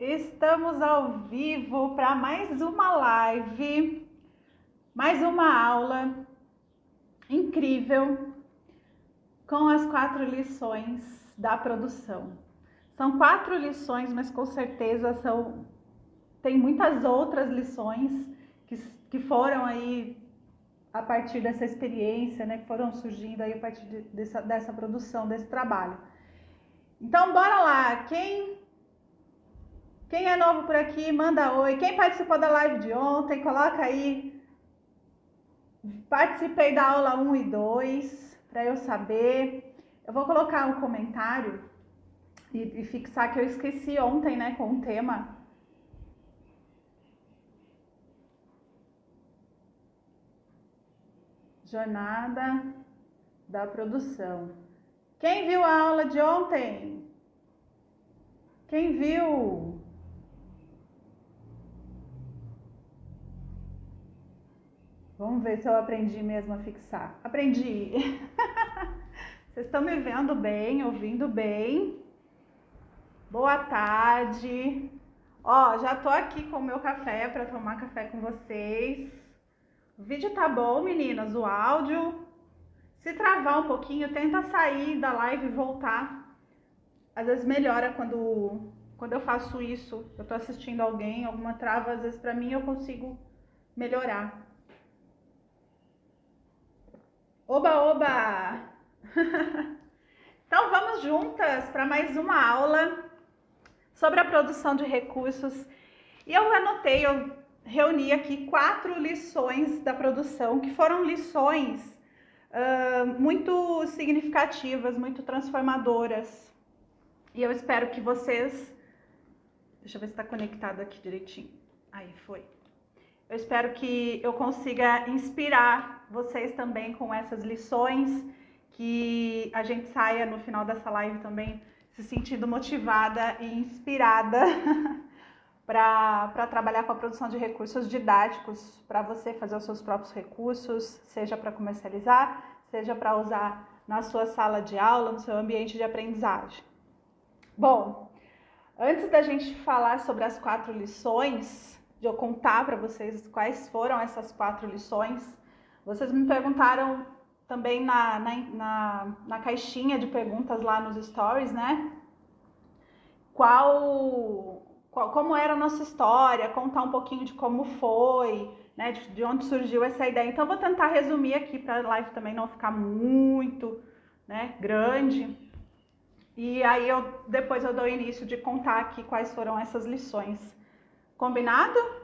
Estamos ao vivo para mais uma live, mais uma aula incrível com as 4 lições da produção. São 4 lições, mas com certeza tem muitas outras lições que foram aí a partir dessa experiência, né? Que foram surgindo aí a partir dessa produção, desse trabalho. Então, bora lá! Quem é novo por aqui, manda oi. Quem participou da live de ontem, coloca aí. Participei da aula 1 e 2, para eu saber. Eu vou colocar um comentário e fixar que eu esqueci ontem, né, com o tema. Jornada da produção. Quem viu a aula de ontem? Quem viu? Vamos ver se eu aprendi mesmo a fixar. Aprendi! Vocês estão me vendo bem, ouvindo bem? Boa tarde! Ó, já tô aqui com o meu café para tomar café com vocês. O vídeo tá bom, meninas? O áudio? Se travar um pouquinho, tenta sair da live e voltar. Às vezes melhora quando eu faço isso. Eu tô assistindo alguém, alguma trava, às vezes para mim eu consigo melhorar. Oba, oba! Então vamos juntas para mais uma aula sobre a produção de recursos. E eu reuni aqui 4 lições da produção, que foram lições muito significativas, muito transformadoras. E eu espero que vocês... Deixa eu ver se está conectado aqui direitinho. Aí, foi. Eu espero que eu consiga inspirar vocês também com essas lições, que a gente saia no final dessa live também se sentindo motivada e inspirada para trabalhar com a produção de recursos didáticos, para você fazer os seus próprios recursos, seja para comercializar, seja para usar na sua sala de aula, no seu ambiente de aprendizagem. Bom, antes da gente falar sobre as 4 lições, de eu contar para vocês quais foram essas 4 lições, vocês me perguntaram também na caixinha de perguntas lá nos stories, né? Como era a nossa história, contar um pouquinho de como foi, né? De onde surgiu essa ideia. Então, eu vou tentar resumir aqui para a live também não ficar muito, né, grande. E aí, depois eu dou início de contar aqui quais foram essas lições. Combinado?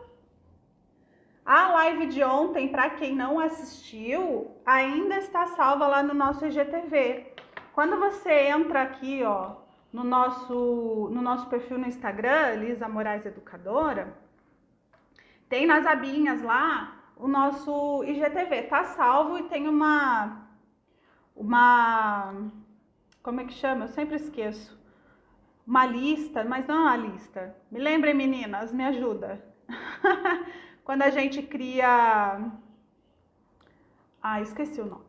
A live de ontem, para quem não assistiu, ainda está salva lá no nosso IGTV. Quando você entra aqui, ó, no nosso perfil no Instagram, Lisa Moraes Educadora, tem nas abinhas lá o nosso IGTV. Tá salvo e tem uma como é que chama? Eu sempre esqueço. Uma lista, mas não é uma lista. Me lembrem, meninas, me ajuda. Quando a gente cria... esqueci o nome.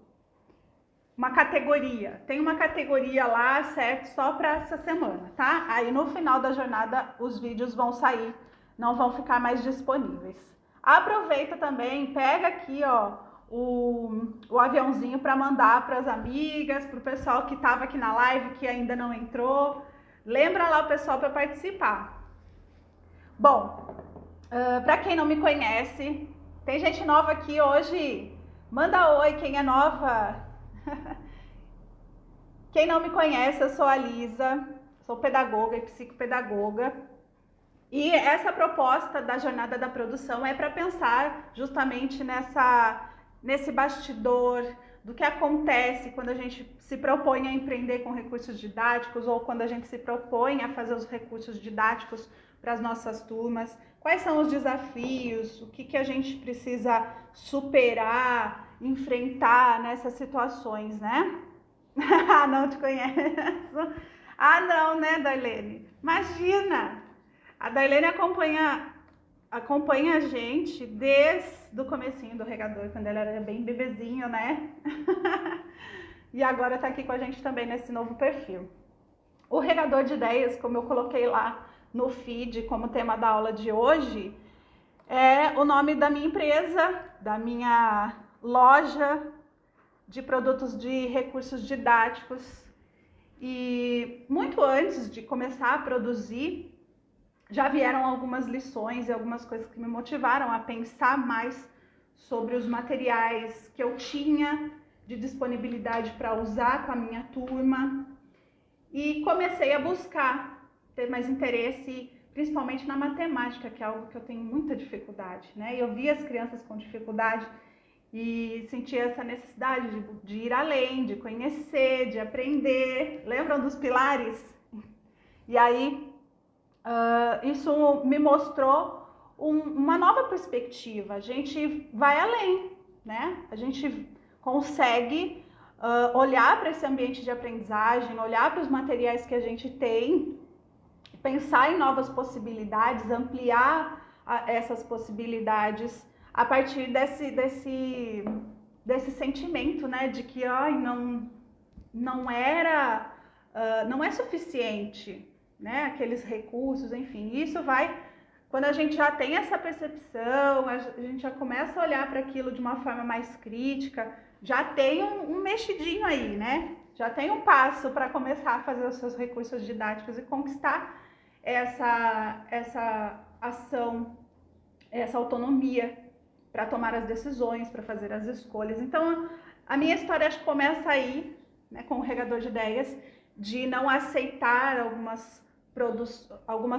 Uma categoria. Tem uma categoria lá, certo? Só para essa semana, tá? Aí no final da jornada os vídeos vão sair, não vão ficar mais disponíveis. Aproveita também, pega aqui, ó, o aviãozinho para mandar para as amigas, para o pessoal que estava aqui na live, que ainda não entrou. Lembra lá o pessoal para participar. Bom, para quem não me conhece, tem gente nova aqui hoje? Manda oi, quem é nova? Quem não me conhece, eu sou a Lisa, sou pedagoga e psicopedagoga. E essa proposta da jornada da produção é para pensar justamente nesse bastidor do que acontece quando a gente se propõe a empreender com recursos didáticos ou quando a gente se propõe a fazer os recursos didáticos para as nossas turmas. Quais são os desafios, o que a gente precisa superar, enfrentar nessas situações, né? Não te conheço. Não, né, Darlene? Imagina! A Darlene acompanha a gente desde o comecinho do Regador, quando ela era bem bebezinho, né? E agora tá aqui com a gente também nesse novo perfil. O Regador de Ideias, como eu coloquei lá no feed como tema da aula de hoje, é o nome da minha empresa, da minha loja de produtos de recursos didáticos. E muito antes de começar a produzir, já vieram algumas lições e algumas coisas que me motivaram a pensar mais sobre os materiais que eu tinha de disponibilidade para usar com a minha turma. E comecei a buscar ter mais interesse, principalmente na matemática, que é algo que eu tenho muita dificuldade, né? Eu via as crianças com dificuldade e sentia essa necessidade de ir além, de conhecer, de aprender. Lembram dos pilares? E aí, isso me mostrou uma nova perspectiva. A gente vai além, né? A gente consegue olhar para esse ambiente de aprendizagem, olhar para os materiais que a gente tem, pensar em novas possibilidades, ampliar essas possibilidades a partir desse sentimento, né, de que não é suficiente, né, aqueles recursos, enfim. Isso vai, quando a gente já tem essa percepção, a gente já começa a olhar para aquilo de uma forma mais crítica, já tem um mexidinho aí, né? Já tem um passo para começar a fazer os seus recursos didáticos e conquistar essa ação, essa autonomia para tomar as decisões, para fazer as escolhas. Então, a minha história acho que começa aí, né, com o regador de ideias, de não aceitar algumas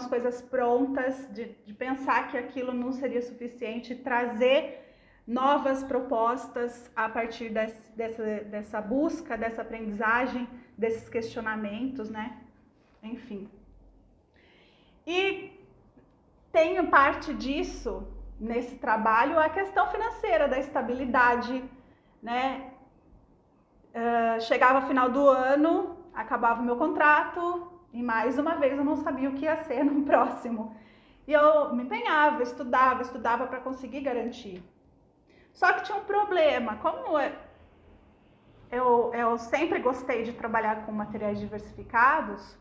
coisas prontas, de pensar que aquilo não seria suficiente, trazer novas propostas a partir dessa busca, dessa aprendizagem, desses questionamentos, né? Enfim. E tem parte disso nesse trabalho a questão financeira, da estabilidade, né? Chegava o final do ano, acabava o meu contrato e mais uma vez eu não sabia o que ia ser no próximo. E eu me empenhava, estudava para conseguir garantir. Só que tinha um problema, como eu sempre gostei de trabalhar com materiais diversificados,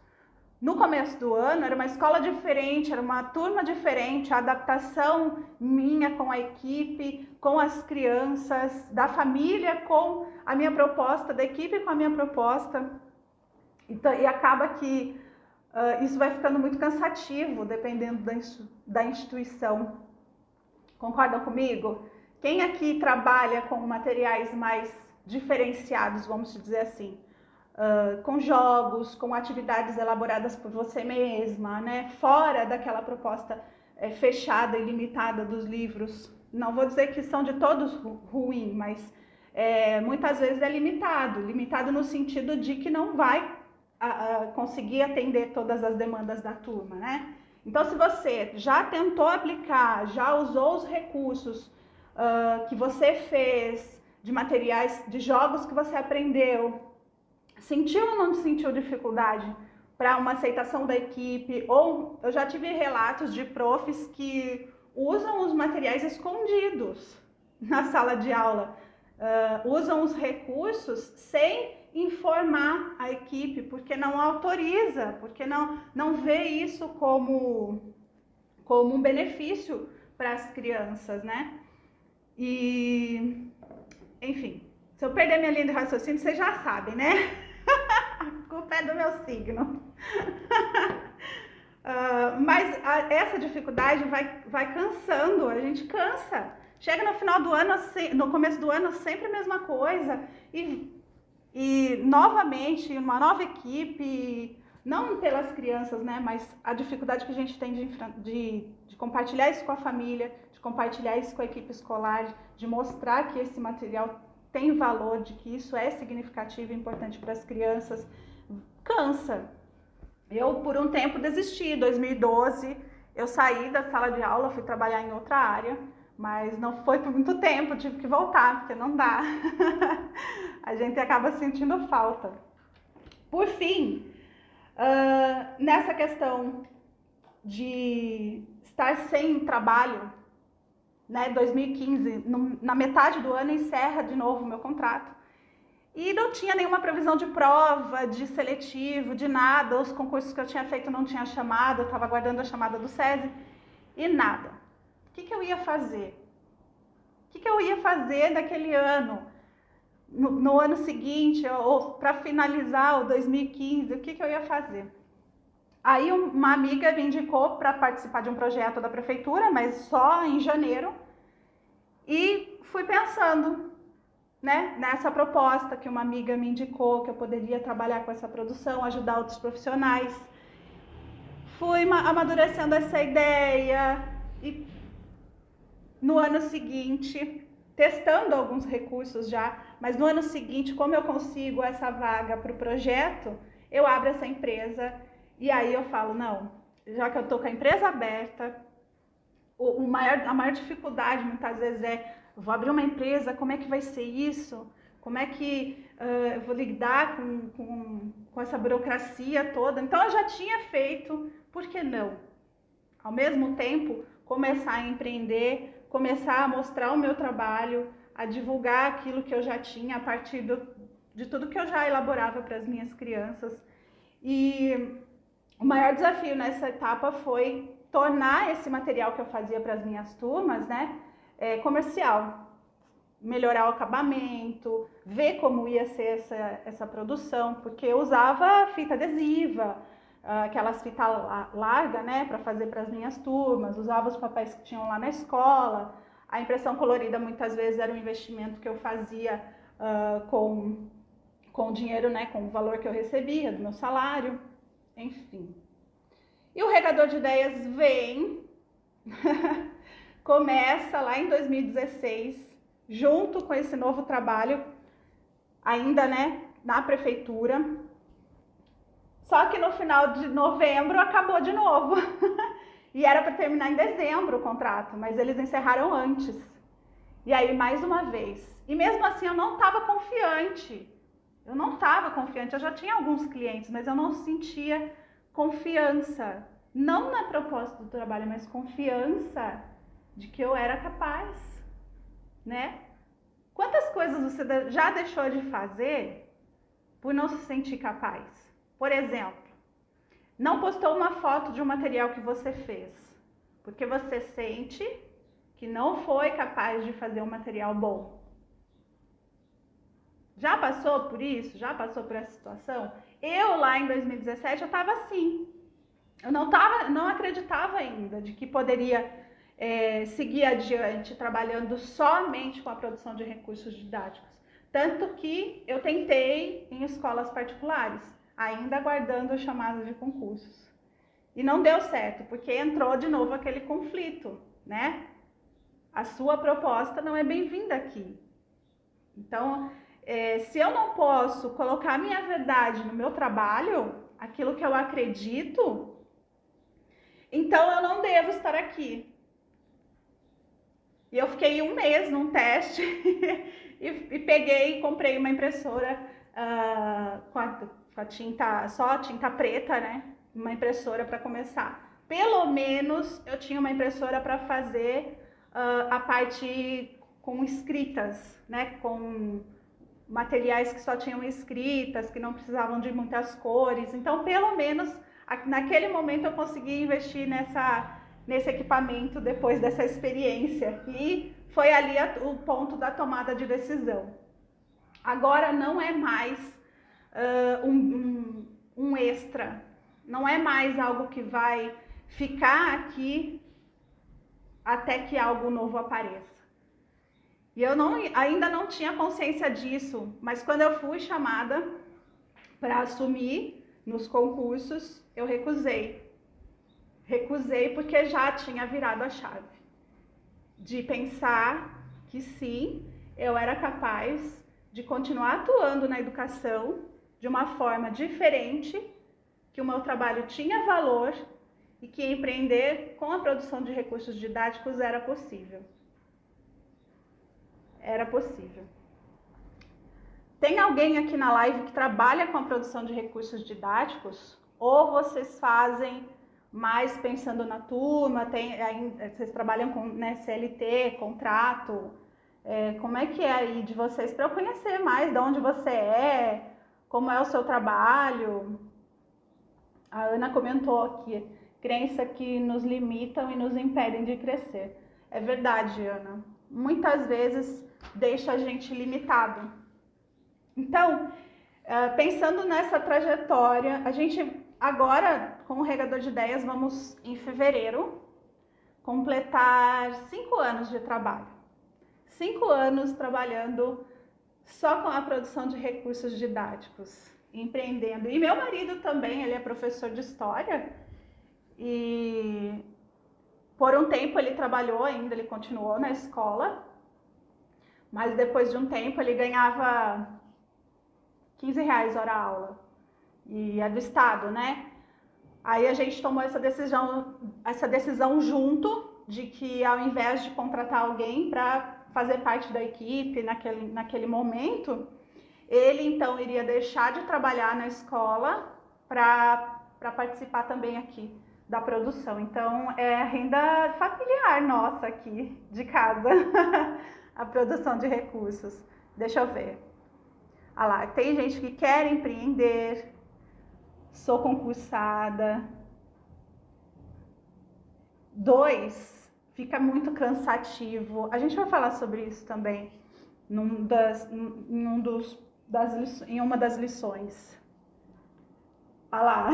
no começo do ano era uma escola diferente, era uma turma diferente, a adaptação minha com a equipe, com as crianças, da família com a minha proposta, da equipe com a minha proposta. Então, e acaba que isso vai ficando muito cansativo, dependendo da instituição. Concordam comigo? Quem aqui trabalha com materiais mais diferenciados, vamos dizer assim, com jogos, com atividades elaboradas por você mesma, né? Fora daquela proposta fechada e limitada dos livros. Não vou dizer que são de todos ruins, mas muitas vezes é limitado no sentido de que não vai conseguir atender todas as demandas da turma, né? Então, se você já tentou aplicar, já usou os recursos que você fez, de materiais, de jogos que você aprendeu, sentiu ou não sentiu dificuldade para uma aceitação da equipe? Ou eu já tive relatos de profs que usam os materiais escondidos na sala de aula, usam os recursos sem informar a equipe, porque não autoriza, porque não vê isso como um benefício para as crianças, né? E, enfim, se eu perder minha linha de raciocínio, vocês já sabem, né? A culpa é do meu signo. Mas essa dificuldade vai cansando, a gente cansa. Chega no final do ano, no começo do ano, sempre a mesma coisa. E novamente, uma nova equipe, não pelas crianças, né? Mas a dificuldade que a gente tem de compartilhar isso com a família, de compartilhar isso com a equipe escolar, de mostrar que esse material tem valor, de que isso é significativo e importante para as crianças, cansa. Eu, por um tempo, desisti. Em 2012, eu saí da sala de aula, fui trabalhar em outra área, mas não foi por muito tempo, tive que voltar, porque não dá. A gente acaba sentindo falta. Por fim, nessa questão de estar sem trabalho, né, 2015, na metade do ano encerra de novo o meu contrato. E não tinha nenhuma previsão de prova, de seletivo, de nada. Os concursos que eu tinha feito não tinha chamada, eu estava aguardando a chamada do SESI e nada. O que eu ia fazer? O que eu ia fazer daquele ano? No ano seguinte, ou para finalizar o 2015, o que eu ia fazer? Aí uma amiga me indicou para participar de um projeto da prefeitura, mas só em janeiro. E fui pensando, né, nessa proposta que uma amiga me indicou, que eu poderia trabalhar com essa produção, ajudar outros profissionais. Fui amadurecendo essa ideia e no ano seguinte, testando alguns recursos já, mas no ano seguinte, como eu consigo essa vaga para o projeto, eu abro essa empresa e aí eu falo, não, já que eu estou com a empresa aberta, a maior dificuldade muitas vezes é, vou abrir uma empresa, como é que vai ser isso? Como é que eu vou lidar com essa burocracia toda? Então eu já tinha feito, por que não? Ao mesmo tempo, começar a empreender, começar a mostrar o meu trabalho, a divulgar aquilo que eu já tinha a partir de tudo que eu já elaborava para as minhas crianças. E o maior desafio nessa etapa foi tornar esse material que eu fazia para as minhas turmas, né, comercial. Melhorar o acabamento, ver como ia ser essa produção, porque eu usava fita adesiva, aquelas fitas largas, né, para fazer para as minhas turmas, usava os papéis que tinham lá na escola. A impressão colorida muitas vezes era um investimento que eu fazia com o dinheiro, né, com o valor que eu recebia do meu salário, enfim. E o Regador de Ideias vem, começa lá em 2016, junto com esse novo trabalho, ainda, né, na prefeitura. Só que no final de novembro acabou de novo. E era para terminar em dezembro o contrato, mas eles encerraram antes. E aí, mais uma vez. E mesmo assim, eu não estava confiante. Eu já tinha alguns clientes, mas eu não sentia confiança. Não na proposta do trabalho, mas confiança de que eu era capaz, né? Quantas coisas você já deixou de fazer por não se sentir capaz? Por exemplo, não postou uma foto de um material que você fez, porque você sente que não foi capaz de fazer um material bom. Já passou por isso? Já passou por essa situação? Eu lá em 2017 eu estava assim. Eu não acreditava ainda de que poderia seguir adiante trabalhando somente com a produção de recursos didáticos. Tanto que eu tentei em escolas particulares, ainda aguardando a chamada de concursos. E não deu certo, porque entrou de novo aquele conflito, né? A sua proposta não é bem-vinda aqui. Então, se eu não posso colocar a minha verdade no meu trabalho, aquilo que eu acredito, então eu não devo estar aqui. E eu fiquei um mês num teste e peguei e comprei uma impressora com a tinta, só a tinta preta, né? Uma impressora para começar. Pelo menos eu tinha uma impressora para fazer a parte com escritas, né? Com materiais que só tinham escritas, que não precisavam de muitas cores. Então, pelo menos naquele momento eu consegui investir nesse equipamento depois dessa experiência. E foi ali o ponto da tomada de decisão. Agora não é mais um extra, não é mais algo que vai ficar aqui até que algo novo apareça. E eu ainda não tinha consciência disso, mas quando eu fui chamada para assumir nos concursos, eu recusei. Recusei porque já tinha virado a chave de pensar que sim, eu era capaz de continuar atuando na educação de uma forma diferente, que o meu trabalho tinha valor e que empreender com a produção de recursos didáticos era possível. Era possível. Tem alguém aqui na live que trabalha com a produção de recursos didáticos? Ou vocês fazem mais pensando na turma, vocês trabalham com, né, CLT, contrato, como é que é aí de vocês, para eu conhecer mais de onde você é, como é o seu trabalho. A Ana comentou aqui, crença que nos limitam e nos impedem de crescer. É verdade, Ana. Muitas vezes deixa a gente limitado. Então, pensando nessa trajetória, a gente agora, com o Regador de Ideias, vamos em fevereiro completar 5 anos de trabalho. 5 anos trabalhando só com a produção de recursos didáticos, empreendendo. E meu marido também, ele é professor de história e por um tempo ele trabalhou ainda, ele continuou na escola, mas depois de um tempo ele ganhava R$ 15 hora aula, e é do estado, né? Aí a gente tomou essa decisão junto, de que ao invés de contratar alguém para fazer parte da equipe naquele momento, ele então iria deixar de trabalhar na escola para participar também aqui da produção. Então é a renda familiar nossa aqui de casa, a produção de recursos. Deixa eu ver. Ah lá, tem gente que quer empreender, sou concursada. 2, fica muito cansativo. A gente vai falar sobre isso também em uma das lições. Ah lá.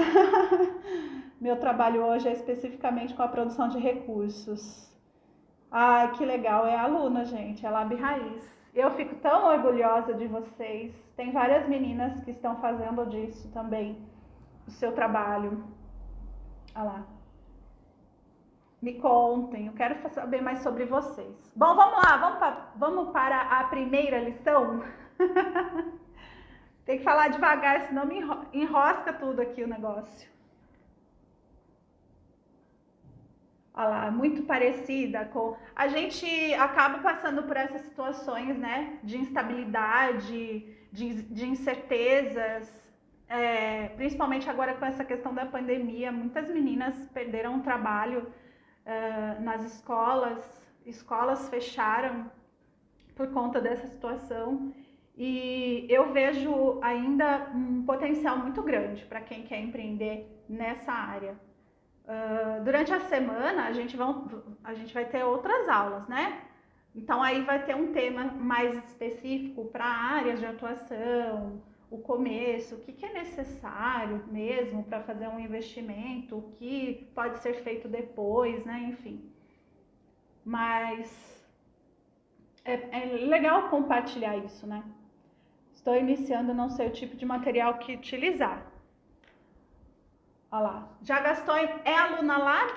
Meu trabalho hoje é especificamente com a produção de recursos. Ai, que legal. É aluna, gente. É Lab Raiz. Eu fico tão orgulhosa de vocês. Tem várias meninas que estão fazendo disso também, o seu trabalho. Ah lá. Me contem, eu quero saber mais sobre vocês. Bom, vamos lá, vamos para a primeira lição? Tem que falar devagar, senão me enrosca tudo aqui o negócio. Olha lá, muito parecida com... A gente acaba passando por essas situações, né? De instabilidade, de incertezas, principalmente agora com essa questão da pandemia. Muitas meninas perderam o trabalho nas escolas fecharam por conta dessa situação, e eu vejo ainda um potencial muito grande para quem quer empreender nessa área. Durante a semana a gente vai ter outras aulas, né? Então aí vai ter um tema mais específico para áreas de atuação, o começo, o que é necessário mesmo para fazer um investimento, o que pode ser feito depois, né? Enfim. Mas é legal compartilhar isso, né? Estou iniciando, não sei o tipo de material que utilizar. Olha lá. Já gastou? É aluna Lab?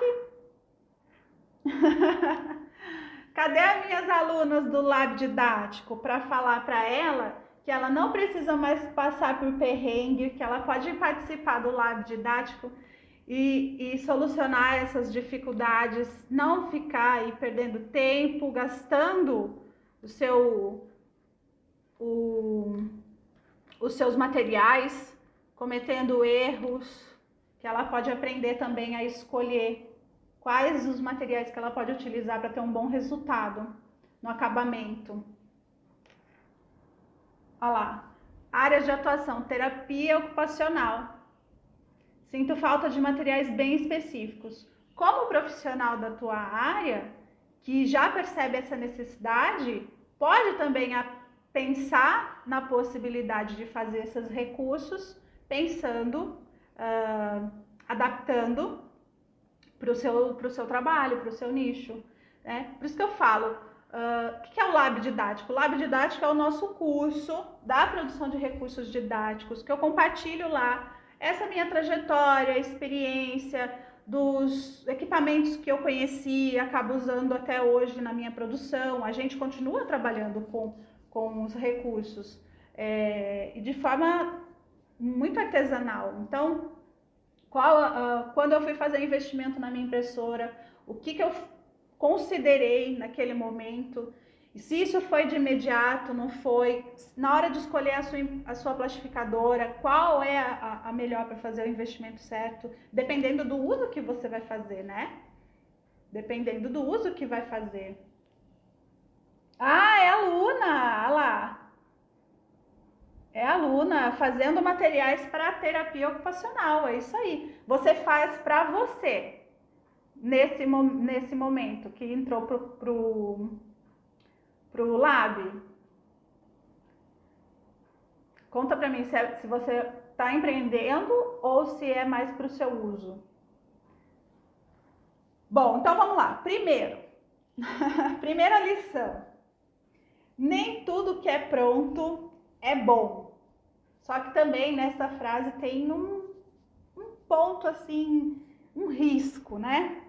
Cadê as minhas alunas do Lab Didático para falar para ela que ela não precisa mais passar por perrengue, que ela pode participar do Lab Didático e solucionar essas dificuldades, não ficar aí perdendo tempo, gastando os seus materiais, cometendo erros, que ela pode aprender também a escolher quais os materiais que ela pode utilizar para ter um bom resultado no acabamento. Olha lá, áreas de atuação, terapia ocupacional. Sinto falta de materiais bem específicos. Como profissional da tua área, que já percebe essa necessidade, pode também pensar na possibilidade de fazer esses recursos, pensando, adaptando para o seu trabalho, para o seu nicho, né? Por isso que eu falo, o que é o Lab Didático? O Lab Didático é o nosso curso da produção de recursos didáticos, que eu compartilho lá essa minha trajetória, experiência, dos equipamentos que eu conheci e acabo usando até hoje na minha produção. A gente continua trabalhando com os recursos de forma muito artesanal. Então, quando eu fui fazer investimento na minha impressora, o que eu considerei naquele momento, e se isso foi de imediato, não foi, na hora de escolher a sua plastificadora, qual é a melhor para fazer o investimento certo, dependendo do uso que você vai fazer, né? Dependendo do uso que vai fazer. Ah, é aluna, olha lá. É aluna fazendo materiais para terapia ocupacional, é isso aí. Você faz para você nesse momento que entrou pro lab. Conta para mim se você está empreendendo ou se é mais para o seu uso. Bom, então vamos lá. Primeiro, primeira lição. Nem tudo que é pronto é bom. Só que também nessa frase tem um ponto assim, um risco, né?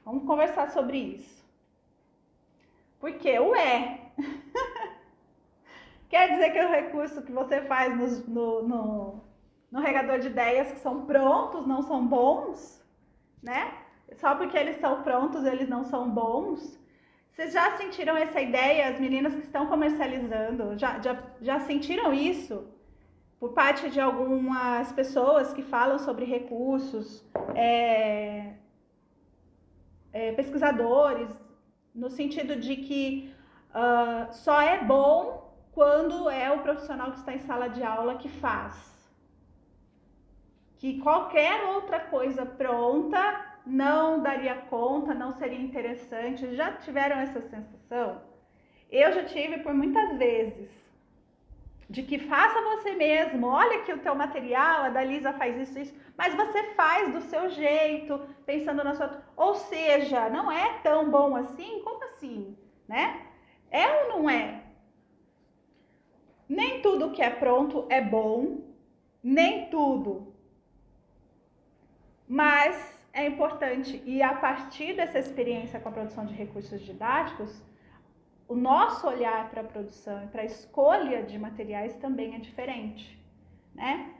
Vamos conversar sobre isso. Porque o quer dizer que o recurso que você faz no regador de ideias que são prontos não são bons, né? Só porque eles são prontos, eles não são bons. Vocês já sentiram essa ideia? As meninas que estão comercializando, já sentiram isso? Por parte de algumas pessoas que falam sobre recursos, pesquisadores, no sentido de que só é bom quando é o profissional que está em sala de aula que faz. Que qualquer outra coisa pronta não daria conta, não seria interessante. Já tiveram essa sensação? Eu já tive por muitas vezes. De que faça você mesmo, olha aqui o teu material, a Dalisa faz isso, mas você faz do seu jeito, pensando na sua... Ou seja, não é tão bom assim? Como assim? Né? É ou não é? Nem tudo que é pronto é bom, nem tudo. Mas é importante, e a partir dessa experiência com a produção de recursos didáticos, o nosso olhar para a produção e para a escolha de materiais também é diferente, né?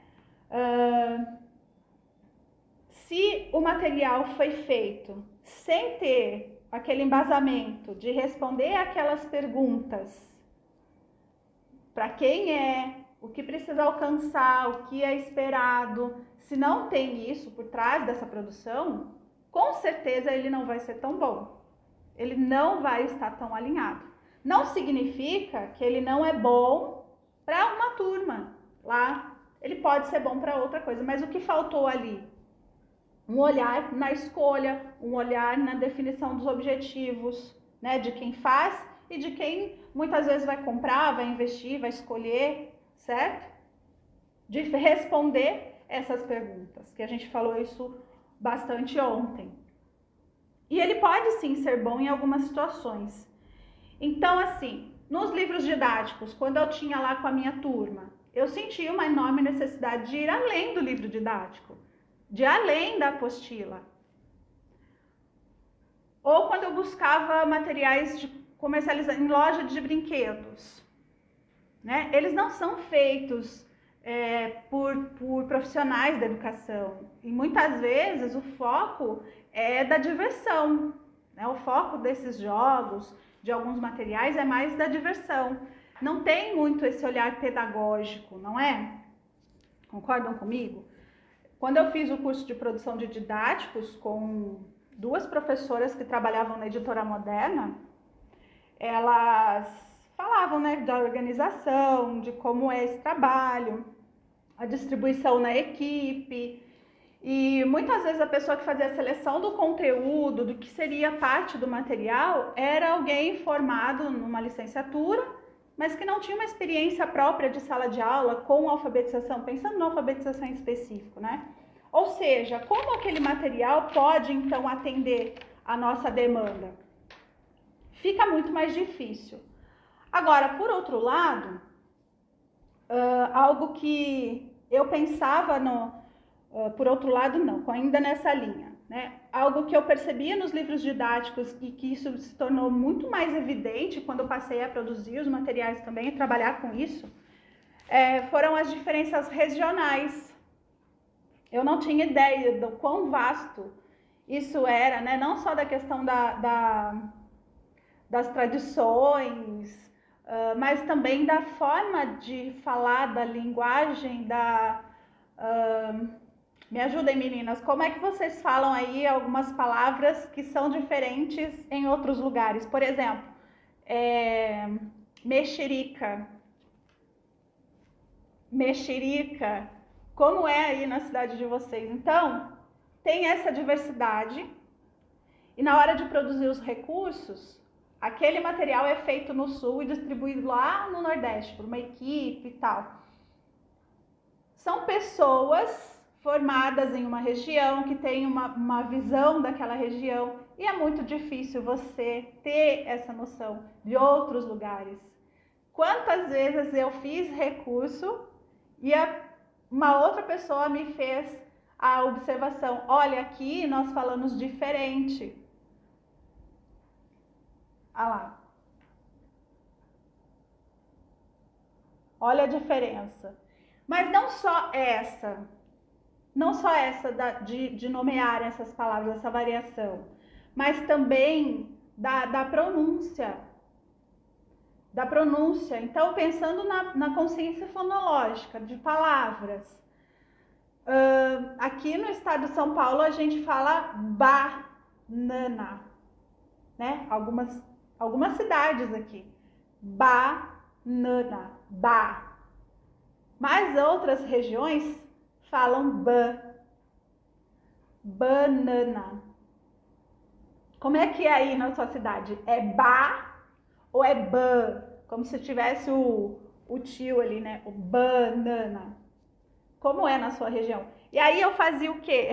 Se o material foi feito sem ter aquele embasamento de responder aquelas perguntas, para quem é, o que precisa alcançar, o que é esperado, se não tem isso por trás dessa produção, com certeza ele não vai ser tão bom. Ele não vai estar tão alinhado. Não significa que ele não é bom para uma turma lá. Ele pode ser bom para outra coisa, mas o que faltou ali? Um olhar na escolha, um olhar na definição dos objetivos, né, de quem faz e de quem muitas vezes vai comprar, vai investir, vai escolher, certo? De responder essas perguntas, que a gente falou isso bastante ontem. E ele pode sim ser bom em algumas situações. Então, assim, nos livros didáticos, quando eu tinha lá com a minha turma, eu sentia uma enorme necessidade de ir além do livro didático, de ir além da apostila. Ou quando eu buscava materiais de comercializar em loja de brinquedos, né? Eles não são feitos por profissionais da educação. E muitas vezes o foco é da diversão, né? O foco desses jogos, de alguns materiais, é mais da diversão. Não tem muito esse olhar pedagógico, não é? Concordam comigo? Quando eu fiz o curso de produção de didáticos com duas professoras que trabalhavam na Editora Moderna, elas falavam, né, da organização, de como é esse trabalho, a distribuição na equipe. E muitas vezes a pessoa que fazia a seleção do conteúdo, do que seria parte do material, era alguém formado numa licenciatura, mas que não tinha uma experiência própria de sala de aula com alfabetização, pensando na alfabetização em específico, né? Ou seja, como aquele material pode então atender a nossa demanda? Fica muito mais difícil. Agora, por outro lado, algo que eu pensava por outro lado não, ainda nessa linha, né? Algo que eu percebia nos livros didáticos e que isso se tornou muito mais evidente quando eu passei a produzir os materiais também e trabalhar com isso, foram as diferenças regionais. Eu não tinha ideia do quão vasto isso era, né? Não só da questão das tradições, mas também da forma de falar, da linguagem, me ajudem, meninas, como é que vocês falam aí algumas palavras que são diferentes em outros lugares? Por exemplo, mexerica. Mexerica, como é aí na cidade de vocês. Então, tem essa diversidade e na hora de produzir os recursos, aquele material é feito no sul e distribuído lá no Nordeste por uma equipe e tal. São pessoas formadas em uma região que tem uma visão daquela região e é muito difícil você ter essa noção de outros lugares. Quantas vezes eu fiz recurso e uma outra pessoa me fez a observação, olha, aqui nós falamos diferente. Olha lá. Olha a diferença. Mas não só essa de nomear essas palavras, essa variação, mas também da pronúncia. Da pronúncia. Então, pensando na consciência fonológica de palavras. Aqui no estado de São Paulo, a gente fala banana, né? Algumas cidades aqui. Banana, ba. Mas outras regiões falam banana. Como é que é aí na sua cidade? É ba ou é ban? Como se tivesse o tio ali, né? O banana. Como é na sua região? E aí eu fazia o quê?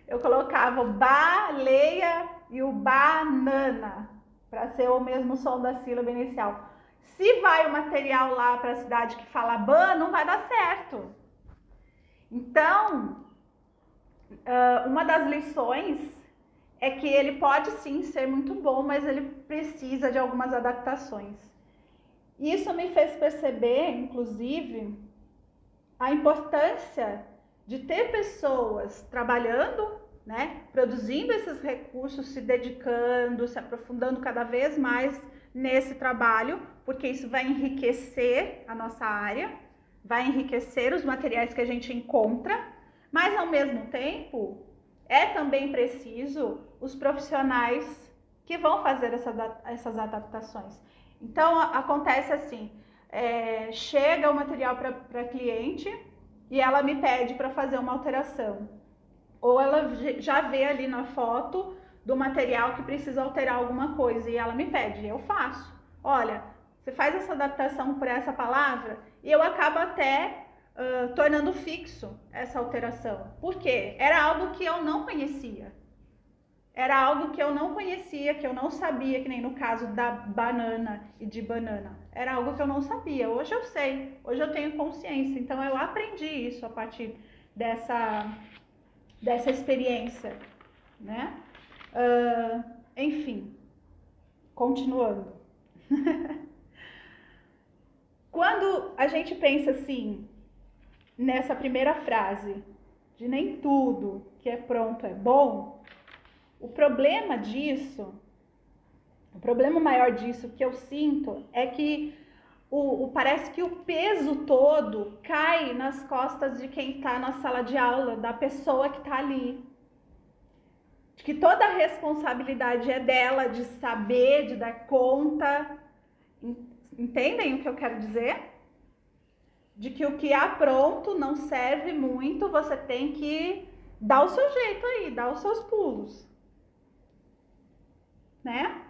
Eu colocava o baleia e o banana, para ser o mesmo som da sílaba inicial. Se vai o material lá para a cidade que fala ban, não vai dar certo. Então, uma das lições é que ele pode sim ser muito bom, mas ele precisa de algumas adaptações. Isso me fez perceber, inclusive, a importância de ter pessoas trabalhando, né, produzindo esses recursos, se dedicando, se aprofundando cada vez mais nesse trabalho, porque isso vai enriquecer a nossa área, vai enriquecer os materiais que a gente encontra, mas ao mesmo tempo é também preciso os profissionais que vão fazer essas adaptações. Então acontece assim, chega o material para cliente e ela me pede para fazer uma alteração, ou ela já vê ali na foto do material que precisa alterar alguma coisa e ela me pede, eu faço. Olha, você faz essa adaptação por essa palavra e eu acabo até tornando fixo essa alteração. Por quê? Era algo que eu não conhecia. Era algo que eu não conhecia, que eu não sabia, que nem no caso da banana e de banana. Era algo que eu não sabia. Hoje eu sei, hoje eu tenho consciência. Então eu aprendi isso a partir dessa experiência, né? Enfim, continuando. Quando a gente pensa assim, nessa primeira frase, de nem tudo que é pronto é bom, o problema maior disso que eu sinto é que parece que o peso todo cai nas costas de quem está na sala de aula, da pessoa que está ali. De que toda a responsabilidade é dela, de saber, de dar conta. Entendem o que eu quero dizer? De que o que há pronto não serve muito, você tem que dar o seu jeito aí, dar os seus pulos. Né?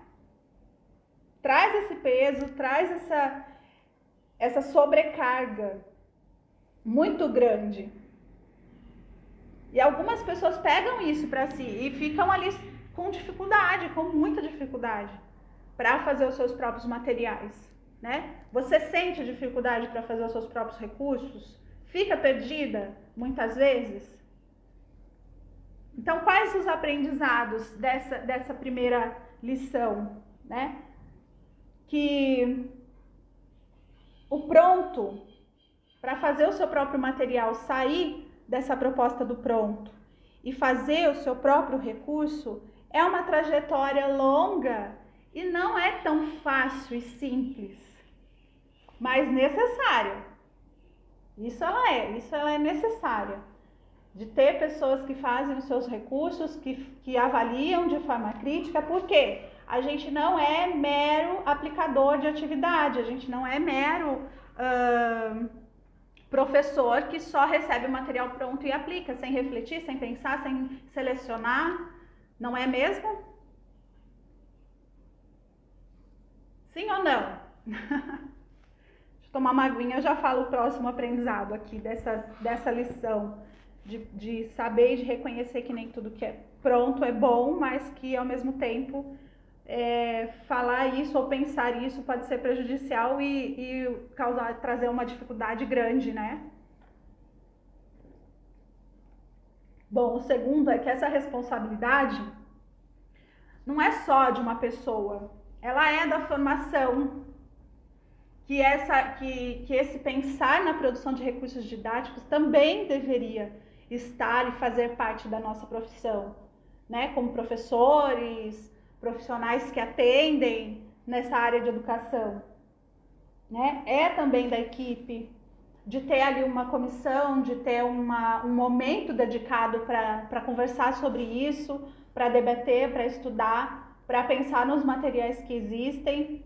Traz esse peso, traz essa sobrecarga muito grande. E algumas pessoas pegam isso para si e ficam ali com dificuldade, com muita dificuldade, para fazer os seus próprios materiais, né? Você sente dificuldade para fazer os seus próprios recursos? Fica perdida muitas vezes? Então, quais os aprendizados dessa primeira lição, né? Que o pronto, para fazer o seu próprio material, sair dessa proposta do pronto e fazer o seu próprio recurso, é uma trajetória longa e não é tão fácil e simples, mas necessária. Isso ela é necessária. De ter pessoas que fazem os seus recursos, que avaliam de forma crítica, porque a gente não é mero aplicador de atividade, a gente não é mero professor que só recebe o material pronto e aplica, sem refletir, sem pensar, sem selecionar, não é mesmo? Sim ou não? Deixa eu tomar uma aguinha, eu já falo o próximo aprendizado aqui dessa lição de saber e de reconhecer que nem tudo que é pronto é bom, mas que ao mesmo tempo falar isso ou pensar isso pode ser prejudicial e trazer uma dificuldade grande, né? Bom, o segundo é que essa responsabilidade não é só de uma pessoa, ela é da formação, que esse pensar na produção de recursos didáticos também deveria estar e fazer parte da nossa profissão, né? Como professores, profissionais que atendem nessa área de educação, né? É também da equipe de ter ali uma comissão, de ter um momento dedicado para conversar sobre isso, para debater, para estudar, para pensar nos materiais que existem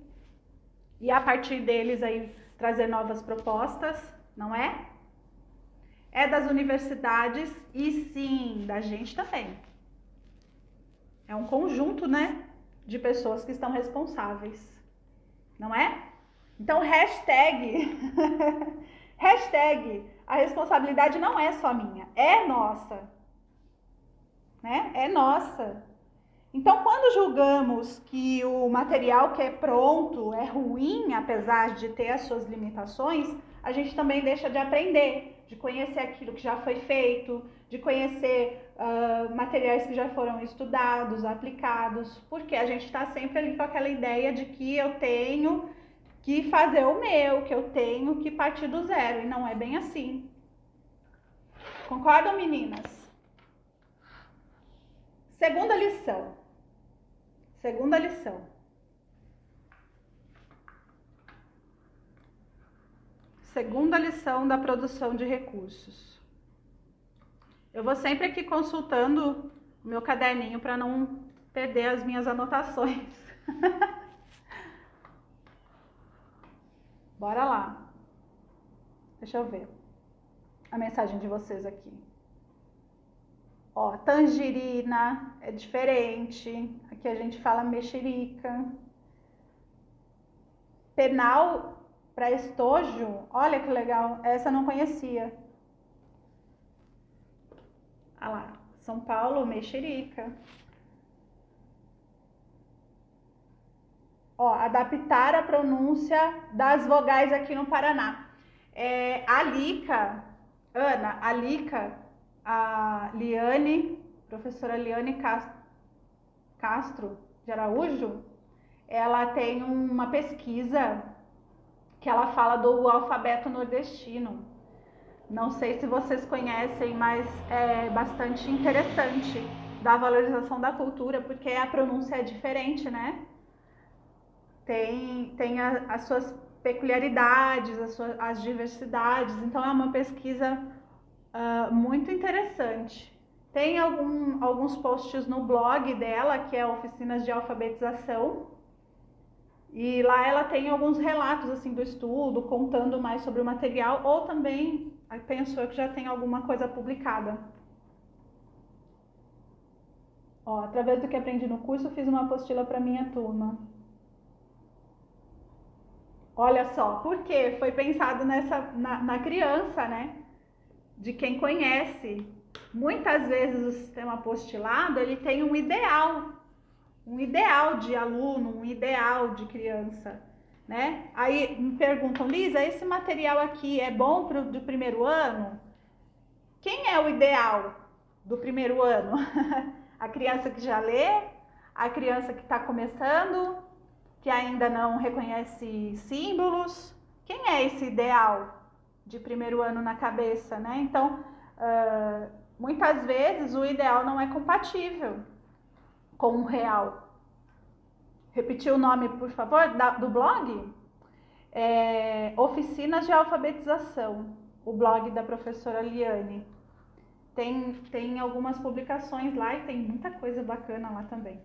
e a partir deles aí trazer novas propostas, não é? É das universidades e sim, da gente também. É um conjunto, né, de pessoas que estão responsáveis, não é? Então, hashtag, hashtag, a responsabilidade não é só minha, é nossa, né? É nossa. Então, quando julgamos que o material que é pronto é ruim, apesar de ter as suas limitações, a gente também deixa de aprender, de conhecer aquilo que já foi feito, de conhecer materiais que já foram estudados, aplicados, porque a gente está sempre ali com aquela ideia de que eu tenho que fazer o meu, que eu tenho que partir do zero, e não é bem assim. Concordam, meninas? Segunda lição. Segunda lição. Segunda lição da produção de recursos. Eu vou sempre aqui consultando o meu caderninho para não perder as minhas anotações. Bora lá. Deixa eu ver a mensagem de vocês aqui. Ó, tangerina é diferente. Aqui a gente fala mexerica. Penal para estojo, olha que legal. Essa eu não conhecia. Ah lá, São Paulo, mexerica. Ó, adaptar a pronúncia das vogais aqui no Paraná. A Lica, a Liane, professora Liane Castro de Araújo, ela tem uma pesquisa que ela fala do alfabeto nordestino. Não sei se vocês conhecem, mas é bastante interessante da valorização da cultura, porque a pronúncia é diferente, né? Tem as suas peculiaridades, as diversidades, então é uma pesquisa muito interessante. Tem alguns posts no blog dela, que é Oficinas de Alfabetização, e lá ela tem alguns relatos assim do estudo, contando mais sobre o material, ou também penso eu que já tem alguma coisa publicada. Ó, através do que aprendi no curso, fiz uma apostila para minha turma. Olha só, porque foi pensado na criança, né? De quem conhece. Muitas vezes o sistema apostilado, ele tem um ideal de aluno, um ideal de criança, né? Aí me perguntam, Lisa, esse material aqui é bom do primeiro ano? Quem é o ideal do primeiro ano? A criança que já lê? A criança que está começando, que ainda não reconhece símbolos? Quem é esse ideal de primeiro ano na cabeça, né? Então, muitas vezes o ideal não é compatível com o real. Repetir o nome, por favor, do blog? Oficinas de Alfabetização, o blog da professora Liane. Tem algumas publicações lá e tem muita coisa bacana lá também.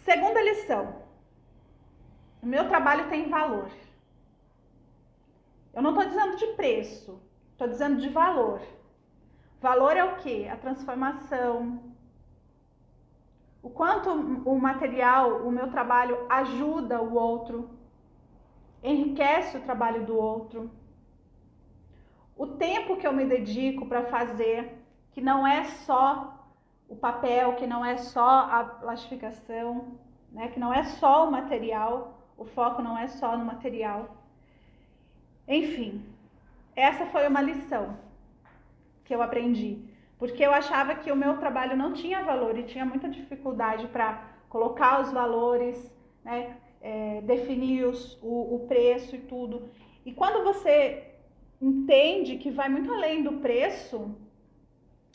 Segunda lição. O meu trabalho tem valor. Eu não estou dizendo de preço, estou dizendo de valor. Valor é o quê? A transformação. O quanto o material, o meu trabalho ajuda o outro, enriquece o trabalho do outro. O tempo que eu me dedico para fazer, que não é só o papel, que não é só a plastificação, né? Que não é só o material, o foco não é só no material. Enfim, essa foi uma lição que eu aprendi, porque eu achava que o meu trabalho não tinha valor e tinha muita dificuldade para colocar os valores, né? Definir o preço e tudo. E quando você entende que vai muito além do preço,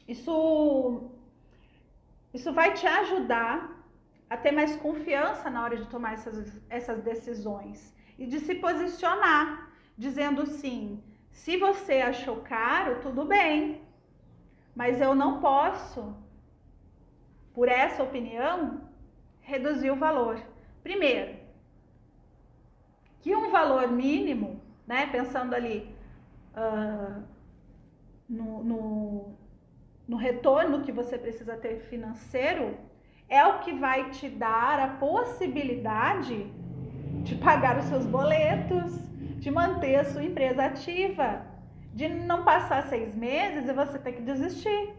isso vai te ajudar a ter mais confiança na hora de tomar essas decisões e de se posicionar, dizendo sim, se você achou caro, tudo bem, mas eu não posso, por essa opinião, reduzir o valor. Primeiro, que um valor mínimo, né, pensando ali no retorno que você precisa ter financeiro, é o que vai te dar a possibilidade de pagar os seus boletos, de manter a sua empresa ativa, de não passar 6 meses e você ter que desistir,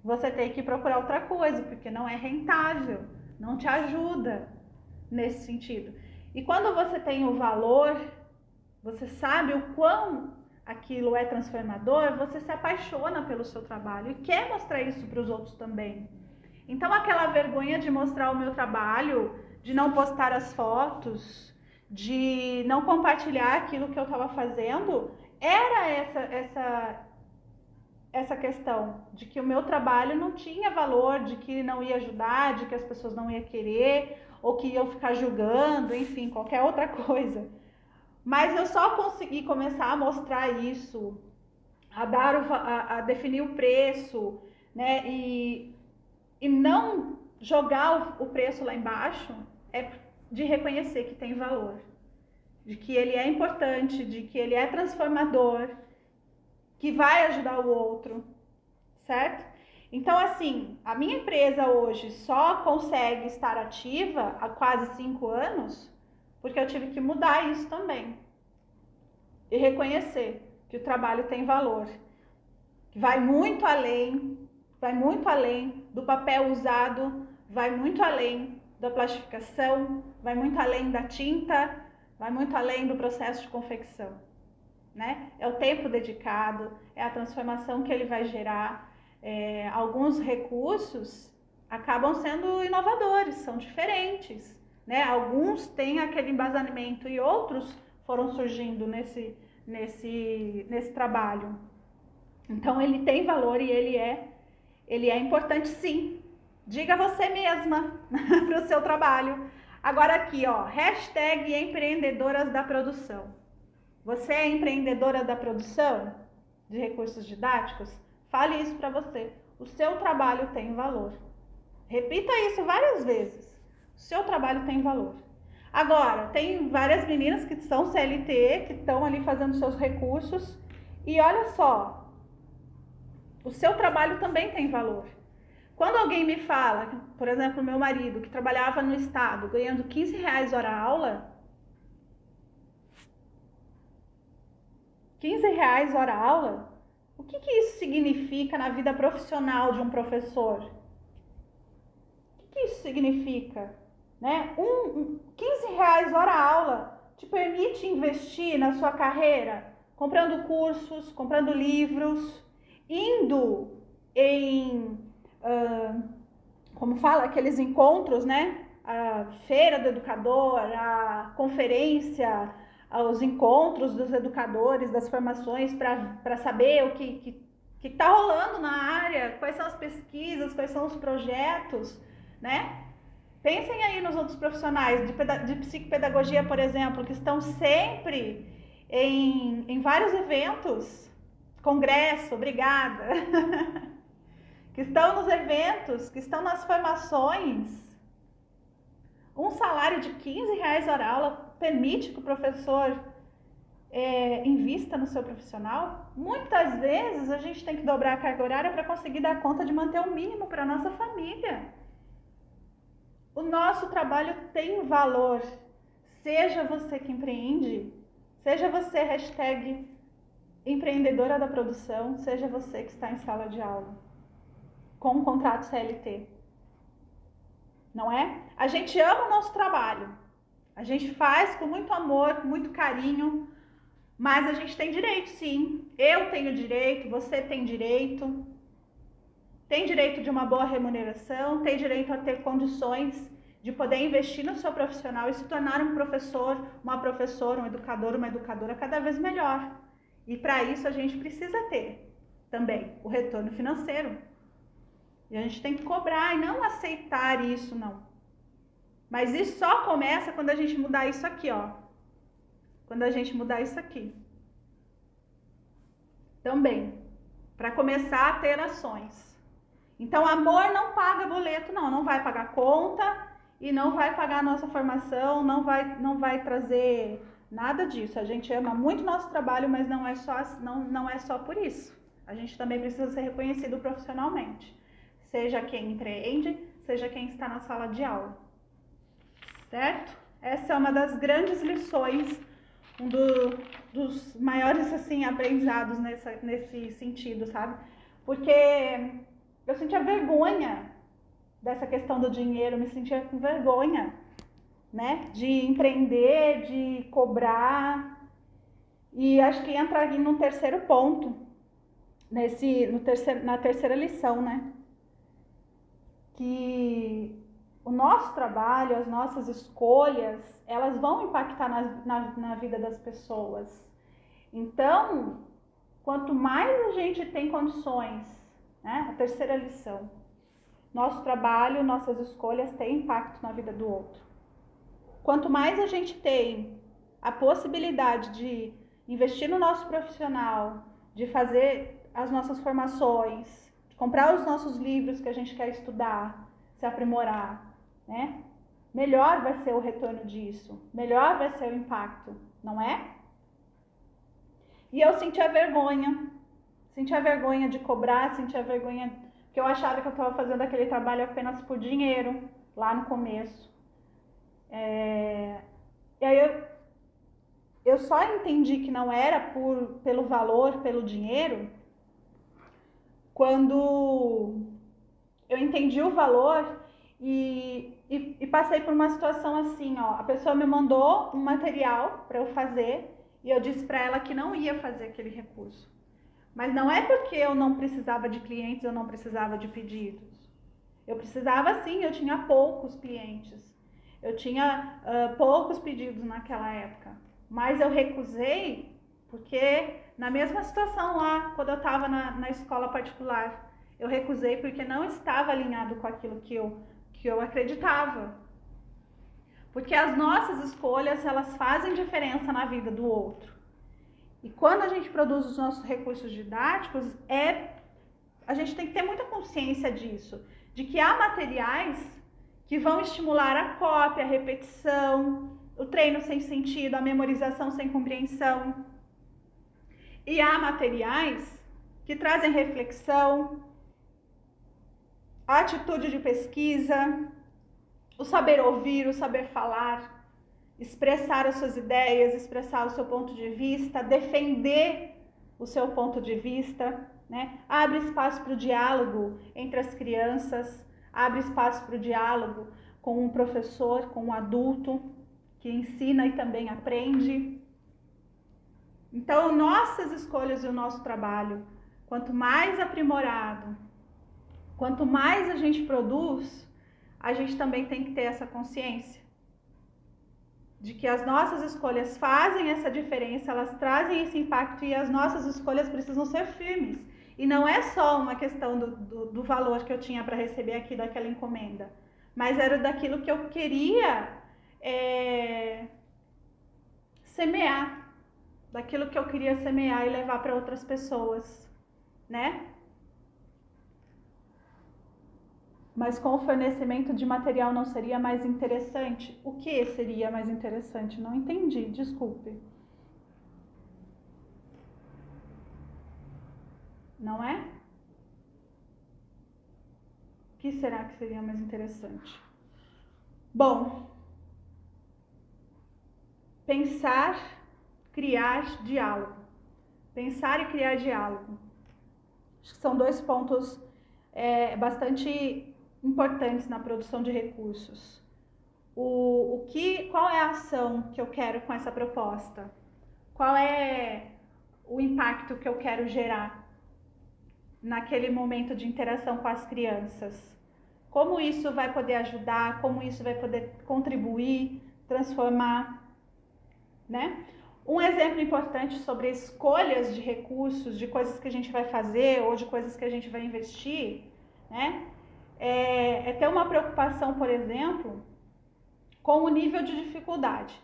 você ter que procurar outra coisa, porque não é rentável, não te ajuda nesse sentido. E quando você tem o valor, você sabe o quão aquilo é transformador, você se apaixona pelo seu trabalho e quer mostrar isso para os outros também. Então aquela vergonha de mostrar o meu trabalho, de não postar as fotos, de não compartilhar aquilo que eu estava fazendo, era essa questão de que o meu trabalho não tinha valor, de que não ia ajudar, de que as pessoas não iam querer, ou que iam ficar julgando, enfim, qualquer outra coisa. Mas eu só consegui começar a mostrar isso, a definir o preço, né? E não jogar o preço lá embaixo, é de reconhecer que tem valor, de que ele é importante, de que ele é transformador, que vai ajudar o outro, certo? Então, assim, a minha empresa hoje só consegue estar ativa há quase 5 anos porque eu tive que mudar isso também e reconhecer que o trabalho tem valor, que vai muito além do papel usado, vai muito além da plastificação, vai muito além da tinta, vai muito além do processo de confecção, né? É o tempo dedicado, é a transformação que ele vai gerar. Alguns recursos acabam sendo inovadores, são diferentes, né? Alguns têm aquele embasamento e outros foram surgindo nesse trabalho. Então ele tem valor e ele é importante, sim. Diga você mesma para o seu trabalho. Agora aqui, ó, hashtag empreendedoras da produção. Você é empreendedora da produção de recursos didáticos? Fale isso para você. O seu trabalho tem valor. Repita isso várias vezes. O seu trabalho tem valor. Agora, tem várias meninas que são CLT, que estão ali fazendo seus recursos. E olha só, o seu trabalho também tem valor. Quando alguém me fala, por exemplo, meu marido, que trabalhava no estado, ganhando R$15 hora aula, R$15 hora aula, o que isso significa na vida profissional de um professor? O que isso significa? Né? R$15 hora aula te permite investir na sua carreira, comprando cursos, comprando livros, indo em, como fala, aqueles encontros, né? A feira do educador, a conferência, os encontros dos educadores, das formações, para saber o que está rolando na área, quais são as pesquisas, quais são os projetos, né? Pensem aí nos outros profissionais de psicopedagogia, por exemplo, que estão sempre em vários eventos, congresso, obrigada, que estão nos eventos, que estão nas formações, Um salário de R$ 15 hora aula permite que o professor invista no seu profissional? Muitas vezes a gente tem que dobrar a carga horária para conseguir dar conta de manter o mínimo para a nossa família. O nosso trabalho tem valor. Seja você que empreende, seja você hashtag empreendedora da produção, seja você que está em sala de aula com um contrato CLT. Não é? A gente ama o nosso trabalho. A gente faz com muito amor, com muito carinho, mas a gente tem direito, sim. Eu tenho direito, você tem direito. Tem direito de uma boa remuneração, tem direito a ter condições de poder investir no seu profissional e se tornar um professor, uma professora, um educador, uma educadora cada vez melhor. E para isso a gente precisa ter também o retorno financeiro. E a gente tem que cobrar e não aceitar isso, não. Mas isso só começa quando a gente mudar isso aqui, ó. Quando a gente mudar isso aqui. Também, para começar a ter ações. Então, amor não paga boleto, não. Não vai pagar conta e não vai pagar a nossa formação, não vai trazer nada disso. A gente ama muito o nosso trabalho, mas não é só por isso. A gente também precisa ser reconhecido profissionalmente. Seja quem empreende, seja quem está na sala de aula. Certo? Essa é uma das grandes lições, dos maiores assim, aprendizados nesse sentido, sabe? Porque eu sentia vergonha dessa questão do dinheiro, me sentia com vergonha, né? De empreender, de cobrar. E acho que entra aqui no terceiro ponto, na terceira lição, né? Que o nosso trabalho, as nossas escolhas, elas vão impactar na vida das pessoas. Então, quanto mais a gente tem condições, né? A terceira lição, nosso trabalho, nossas escolhas têm impacto na vida do outro. Quanto mais a gente tem a possibilidade de investir no nosso profissional, de fazer as nossas formações, de comprar os nossos livros que a gente quer estudar, se aprimorar, né? Melhor vai ser o retorno disso, melhor vai ser o impacto, não é? E eu sentia vergonha de cobrar, sentia vergonha que eu achava que eu estava fazendo aquele trabalho apenas por dinheiro, lá no começo. E aí eu só entendi que não era pelo valor, pelo dinheiro, quando eu entendi o valor e passei por uma situação assim, ó. A pessoa me mandou um material para eu fazer e eu disse para ela que não ia fazer aquele recurso. Mas não é porque eu não precisava de clientes, eu não precisava de pedidos. Eu precisava sim, eu tinha poucos clientes. Eu tinha poucos pedidos naquela época. Mas eu recusei porque na mesma situação lá, quando eu estava na escola particular, eu recusei porque não estava alinhado com aquilo que eu acreditava. Porque as nossas escolhas, elas fazem diferença na vida do outro. E quando a gente produz os nossos recursos didáticos, a gente tem que ter muita consciência disso, de que há materiais que vão estimular a cópia, a repetição, o treino sem sentido, a memorização sem compreensão. E há materiais que trazem reflexão, a atitude de pesquisa, o saber ouvir, o saber falar, expressar as suas ideias, expressar o seu ponto de vista, defender o seu ponto de vista, né? Abre espaço para o diálogo entre as crianças, abre espaço para o diálogo com um professor, com um adulto que ensina e também aprende. Então, nossas escolhas e o nosso trabalho, quanto mais aprimorado, quanto mais a gente produz, a gente também tem que ter essa consciência de que as nossas escolhas fazem essa diferença, elas trazem esse impacto e as nossas escolhas precisam ser firmes. E não é só uma questão do valor que eu tinha para receber aqui daquela encomenda, mas era daquilo que eu queria semear, daquilo que eu queria semear e levar para outras pessoas, né? mas com o fornecimento de material não seria mais interessante? O que seria mais interessante? Não entendi, desculpe. Não é? O que será que seria mais interessante? Bom, pensar, criar diálogo. Pensar e criar diálogo. Acho que são dois pontos bastante importantes na produção de recursos. Qual é a ação que eu quero com essa proposta? Qual é o impacto que eu quero gerar naquele momento de interação com as crianças? Como isso vai poder ajudar? Como isso vai poder contribuir, transformar, né? Um exemplo importante sobre escolhas de recursos, de coisas que a gente vai fazer ou de coisas que a gente vai investir, né? É ter uma preocupação, por exemplo, com o nível de dificuldade.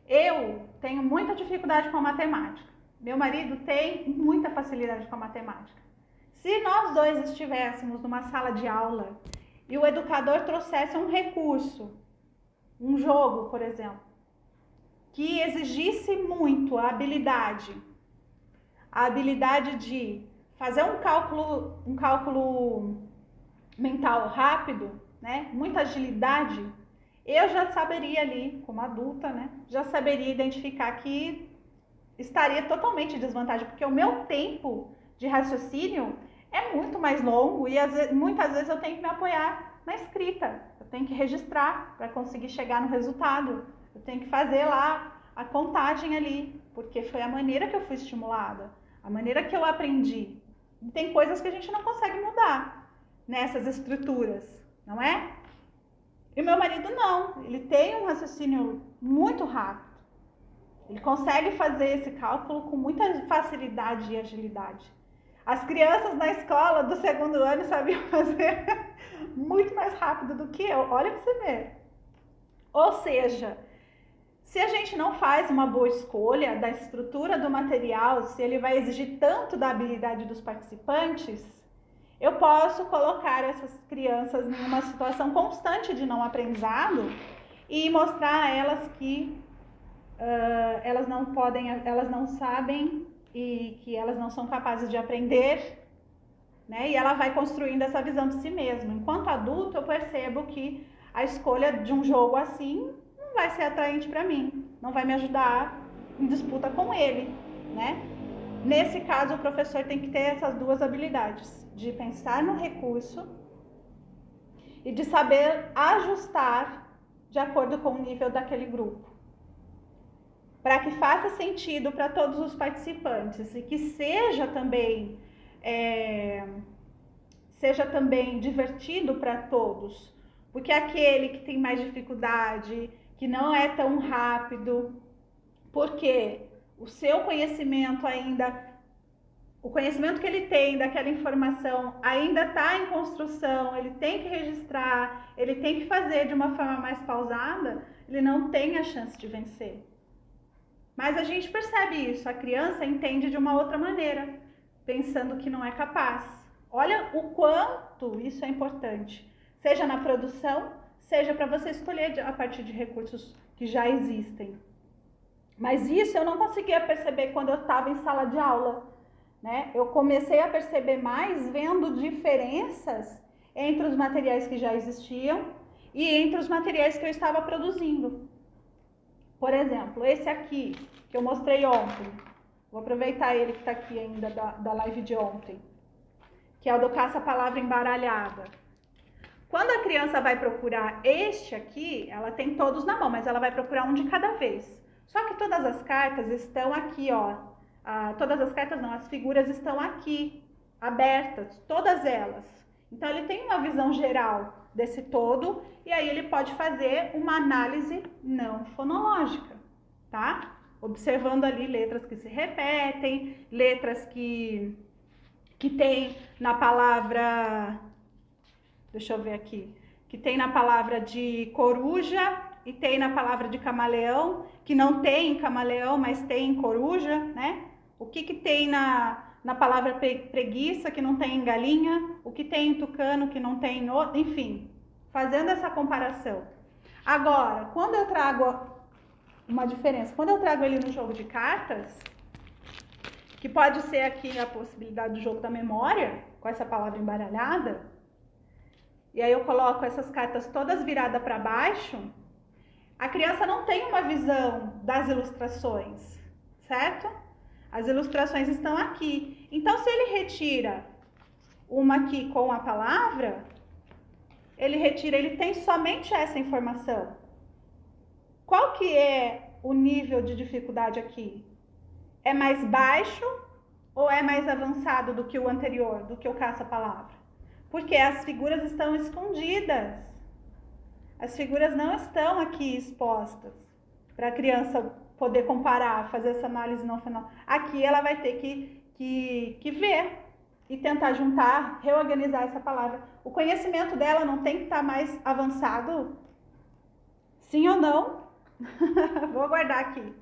Eu tenho muita dificuldade com a matemática. Meu marido tem muita facilidade com a matemática. Se nós dois estivéssemos numa sala de aula e o educador trouxesse um recurso, um jogo, por exemplo, que exigisse muito a habilidade de fazer um cálculo mental rápido, né? Muita agilidade, eu já saberia ali, como adulta, né? Já saberia identificar que estaria totalmente em desvantagem, porque o meu tempo de raciocínio é muito mais longo e muitas vezes eu tenho que me apoiar na escrita, eu tenho que registrar para conseguir chegar no resultado, eu tenho que fazer lá a contagem ali, porque foi a maneira que eu fui estimulada, a maneira que eu aprendi. E tem coisas que a gente não consegue mudar nessas estruturas, não é? E o meu marido não, ele tem um raciocínio muito rápido, ele consegue fazer esse cálculo com muita facilidade e agilidade. As crianças na escola do segundo ano sabiam fazer muito mais rápido do que eu, olha pra você ver. Ou seja, se a gente não faz uma boa escolha da estrutura do material, se ele vai exigir tanto da habilidade dos participantes, eu posso colocar essas crianças em uma situação constante de não aprendizado e mostrar a elas que elas não podem, elas não sabem e que elas não são capazes de aprender, né? E ela vai construindo essa visão de si mesma. Enquanto adulto, eu percebo que a escolha de um jogo assim não vai ser atraente para mim, não vai me ajudar em disputa com ele, né? Nesse caso, o professor tem que ter essas duas habilidades, de pensar no recurso e de saber ajustar de acordo com o nível daquele grupo, para que faça sentido para todos os participantes e que seja também divertido para todos, porque aquele que tem mais dificuldade, que não é tão rápido, porque o seu conhecimento o conhecimento que ele tem daquela informação ainda está em construção, ele tem que registrar, ele tem que fazer de uma forma mais pausada, ele não tem a chance de vencer. Mas a gente percebe isso, a criança entende de uma outra maneira, pensando que não é capaz. Olha o quanto isso é importante, seja na produção, seja para você escolher a partir de recursos que já existem. Mas isso eu não conseguia perceber quando eu estava em sala de aula, né? Eu comecei a perceber mais vendo diferenças entre os materiais que já existiam e entre os materiais que eu estava produzindo. Por exemplo, esse aqui, que eu mostrei ontem, vou aproveitar ele que está aqui ainda da live de ontem, que é o do caça-palavra embaralhada. Quando a criança vai procurar este aqui, ela tem todos na mão, mas ela vai procurar um de cada vez. Só que todas as cartas estão aqui, ó. Todas as cartas não, as figuras estão aqui, abertas, todas elas. Então ele tem uma visão geral desse todo e aí ele pode fazer uma análise não fonológica, tá? Observando ali letras que se repetem, letras que tem na palavra, deixa eu ver aqui, que tem na palavra de coruja e tem na palavra de camaleão, que não tem em camaleão, mas tem em coruja, né? O que tem na palavra preguiça, que não tem em galinha, o que tem em tucano, que não tem em outro, enfim, fazendo essa comparação. Agora, quando eu trago uma diferença, quando eu trago ele no jogo de cartas, que pode ser aqui a possibilidade do jogo da memória, com essa palavra embaralhada, e aí eu coloco essas cartas todas viradas para baixo, a criança não tem uma visão das ilustrações, certo? As ilustrações estão aqui. Então, se ele retira uma aqui com a palavra, ele tem somente essa informação. Qual que é o nível de dificuldade aqui? É mais baixo ou é mais avançado do que o anterior, do que o caça-palavra? Porque as figuras estão escondidas. As figuras não estão aqui expostas para a criança poder comparar, fazer essa análise não final. Aqui ela vai ter que ver e tentar juntar, reorganizar essa palavra. O conhecimento dela não tem que estar mais avançado? Sim ou não? Vou guardar aqui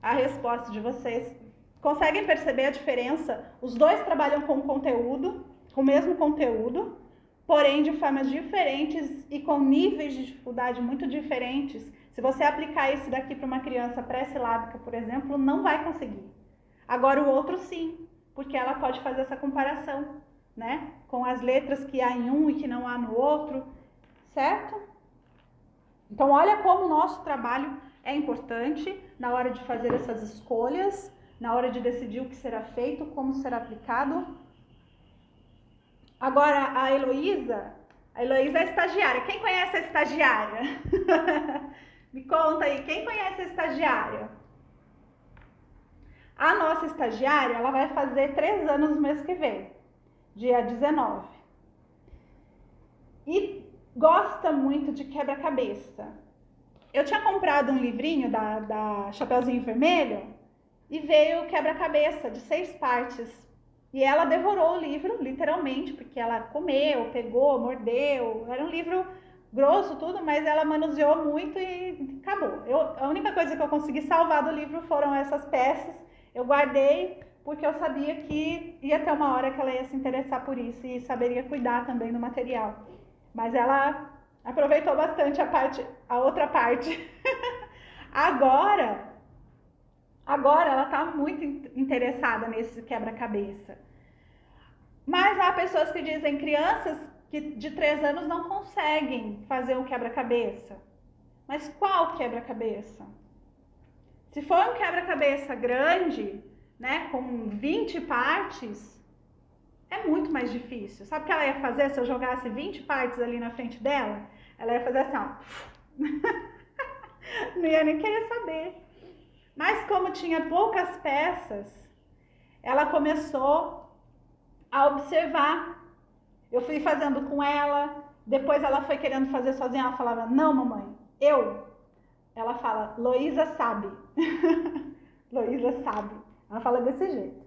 a resposta de vocês. Conseguem perceber a diferença? Os dois trabalham com conteúdo, com o mesmo conteúdo, porém de formas diferentes e com níveis de dificuldade muito diferentes. Se você aplicar esse daqui para uma criança pré-silábica, por exemplo, não vai conseguir. Agora o outro sim, porque ela pode fazer essa comparação, né? Com as letras que há em um e que não há no outro, certo? Então olha como o nosso trabalho é importante na hora de fazer essas escolhas, na hora de decidir o que será feito, como será aplicado. Agora a Heloísa é estagiária. Quem conhece a estagiária? Me conta aí, quem conhece a estagiária? A nossa estagiária, ela vai fazer 3 anos no mês que vem, dia 19. E gosta muito de quebra-cabeça. Eu tinha comprado um livrinho da Chapeuzinho Vermelho e veio quebra-cabeça de 6 partes. E ela devorou o livro, literalmente, porque ela comeu, pegou, mordeu. Era um livro grosso, tudo, mas ela manuseou muito e acabou. A única coisa que eu consegui salvar do livro foram essas peças. Eu guardei porque eu sabia que ia ter uma hora que ela ia se interessar por isso e saberia cuidar também do material. Mas ela aproveitou bastante a outra parte. Agora ela está muito interessada nesse quebra-cabeça. Mas há pessoas que dizem, crianças que de 3 anos não conseguem fazer um quebra-cabeça. Mas qual quebra-cabeça? Se for um quebra-cabeça grande, né, com 20 partes, é muito mais difícil. Sabe o que ela ia fazer se eu jogasse 20 partes ali na frente dela? Ela ia fazer assim, ó. Não ia nem querer saber. Mas como tinha poucas peças, ela começou a observar. Eu fui fazendo com ela, depois ela foi querendo fazer sozinha, ela falava, não mamãe, ela fala, Loísa sabe. Loísa sabe. Ela fala desse jeito.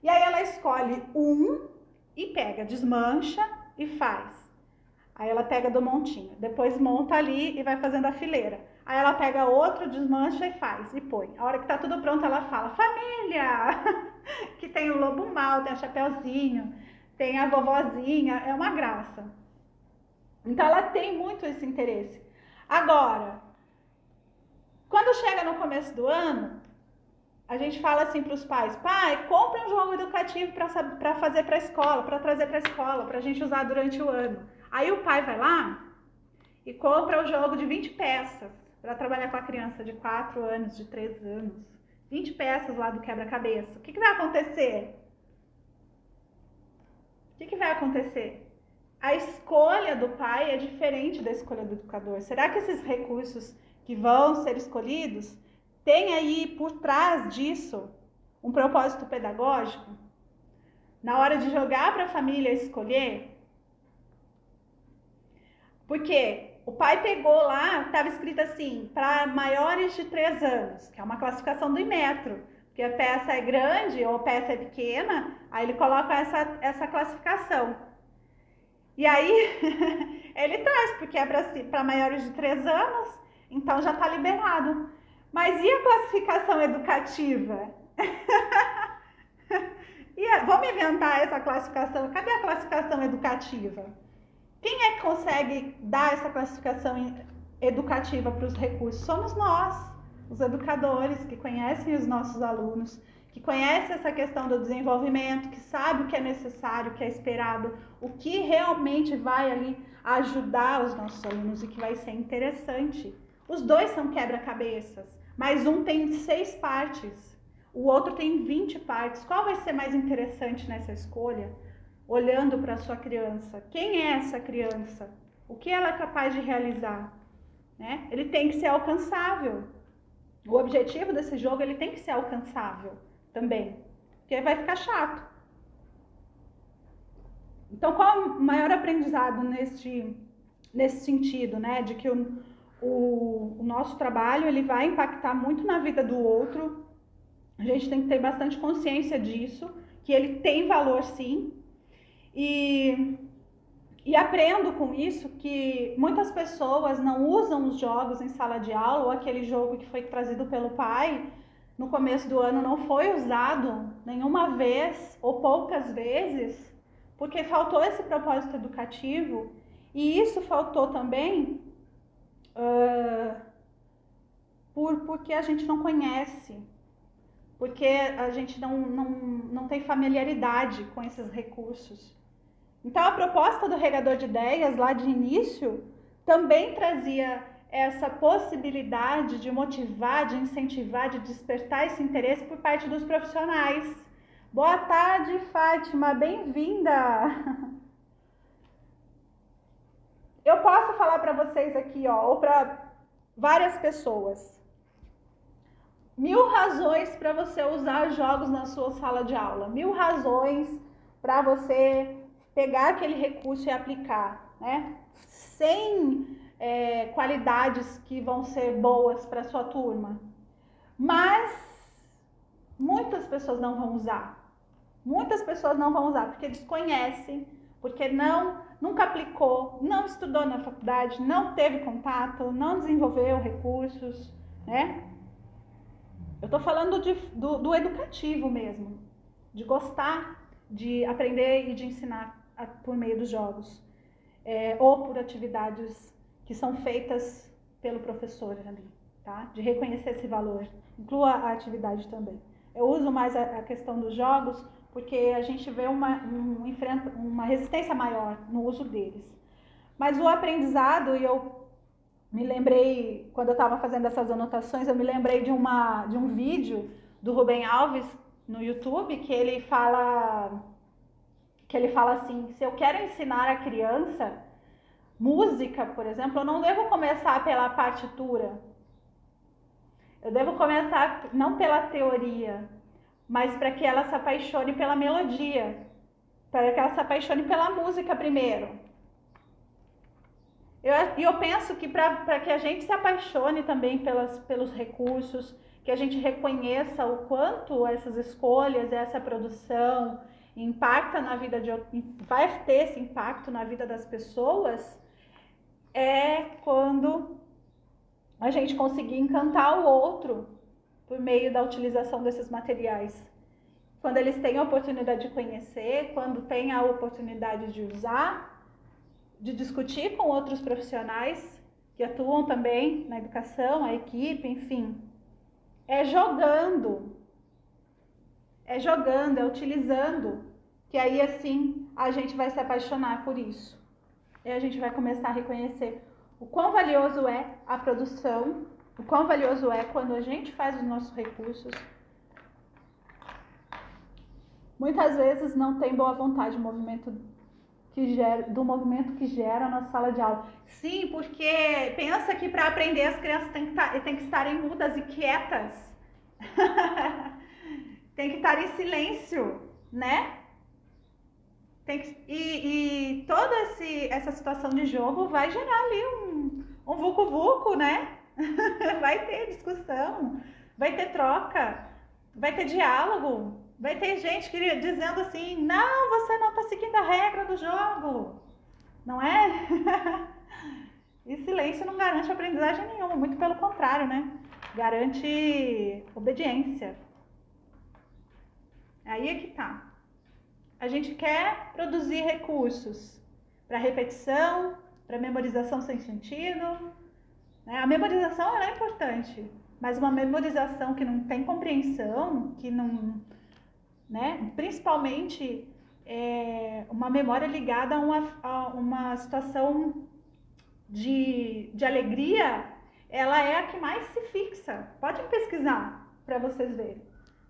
E aí ela escolhe um e pega, desmancha e faz. Aí ela pega do montinho, depois monta ali e vai fazendo a fileira. Aí ela pega outro, desmancha e faz, e põe. A hora que tá tudo pronto, ela fala, família! Que tem o lobo mau, tem o chapeuzinho, tem a vovozinha, é uma graça. Então ela tem muito esse interesse. Agora, quando chega no começo do ano, a gente fala assim para os pais, pai, compre um jogo educativo para fazer para a escola, para trazer para a escola, para a gente usar durante o ano. Aí o pai vai lá e compra o jogo de 20 peças para trabalhar com a criança de 4 anos, de 3 anos. 20 peças lá do quebra-cabeça. O que vai acontecer? O que vai acontecer? A escolha do pai é diferente da escolha do educador. Será que esses recursos que vão ser escolhidos tem aí por trás disso um propósito pedagógico? Na hora de jogar para a família escolher? Porque o pai pegou lá, estava escrito assim, para maiores de 3 anos, que é uma classificação do Inmetro. Porque a peça é grande ou a peça é pequena, aí ele coloca essa classificação. E aí ele traz, porque é para maiores de 3 anos, então já está liberado. Mas e a classificação educativa? Vamos inventar essa classificação. Cadê a classificação educativa? Quem é que consegue dar essa classificação educativa para os recursos? Somos nós, os educadores, que conhecem os nossos alunos, que conhecem essa questão do desenvolvimento, que sabe o que é necessário, o que é esperado, o que realmente vai ali ajudar os nossos alunos e que vai ser interessante. Os dois são quebra-cabeças, mas um tem 6 partes, o outro tem 20 partes. Qual vai ser mais interessante nessa escolha? Olhando para a sua criança. Quem é essa criança? O que ela é capaz de realizar? Né? Ele tem que ser alcançável. O objetivo desse jogo ele tem que ser alcançável também, porque vai ficar chato. Então, qual é o maior aprendizado nesse sentido, né? De que o nosso trabalho ele vai impactar muito na vida do outro. A gente tem que ter bastante consciência disso, que ele tem valor sim. E aprendo com isso que muitas pessoas não usam os jogos em sala de aula, ou aquele jogo que foi trazido pelo pai no começo do ano não foi usado nenhuma vez ou poucas vezes, porque faltou esse propósito educativo. E isso faltou também porque a gente não conhece, porque a gente não tem familiaridade com esses recursos. Então, a proposta do regador de ideias, lá de início, também trazia essa possibilidade de motivar, de incentivar, de despertar esse interesse por parte dos profissionais. Boa tarde, Fátima, bem-vinda! Eu posso falar para vocês aqui, ó, ou para várias pessoas. 1000 razões para você usar jogos na sua sala de aula. 1000 razões para você pegar aquele recurso e aplicar, né? Sem qualidades que vão ser boas para sua turma. Mas muitas pessoas não vão usar. Muitas pessoas não vão usar porque desconhecem, porque nunca aplicou, não estudou na faculdade, não teve contato, não desenvolveu recursos, né? Eu tô falando do educativo mesmo, de gostar de aprender e de ensinar por meio dos jogos, ou por atividades que são feitas pelo professor ali, tá? De reconhecer esse valor, inclua a atividade também. Eu uso mais a questão dos jogos porque a gente vê uma resistência maior no uso deles. Mas o aprendizado, e eu me lembrei, quando eu estava fazendo essas anotações, eu me lembrei de um vídeo do Rubem Alves no YouTube que ele fala assim: se eu quero ensinar a criança música, por exemplo, eu não devo começar pela partitura. Eu devo começar não pela teoria, mas para que ela se apaixone pela melodia, para que ela se apaixone pela música primeiro. Eu penso que para que a gente se apaixone também pelos recursos, que a gente reconheça o quanto essas escolhas, essa produção impacta na vida vai ter esse impacto na vida das pessoas, é quando a gente conseguir encantar o outro por meio da utilização desses materiais. Quando eles têm a oportunidade de conhecer, quando têm a oportunidade de usar, de discutir com outros profissionais que atuam também na educação, a equipe, enfim. É jogando, é utilizando, que aí assim a gente vai se apaixonar por isso. E a gente vai começar a reconhecer o quão valioso é a produção, o quão valioso é quando a gente faz os nossos recursos. Muitas vezes não tem boa vontade do movimento que gera na sala de aula. Sim, porque pensa que para aprender as crianças tem que estarem mudas e quietas. Tem que estar em silêncio, né? E toda essa situação de jogo vai gerar ali um vucu-vucu, né? Vai ter discussão, vai ter troca, vai ter diálogo. Vai ter gente dizendo assim: não, você não está seguindo a regra do jogo, não é? E silêncio não garante aprendizagem nenhuma, muito pelo contrário, né? Garante obediência. Aí é que tá. A gente quer produzir recursos para repetição, para memorização sem sentido, né? A memorização ela é importante, mas uma memorização que não tem compreensão, que não, né? Principalmente uma memória ligada a uma situação de alegria, ela é a que mais se fixa. Pode pesquisar para vocês verem.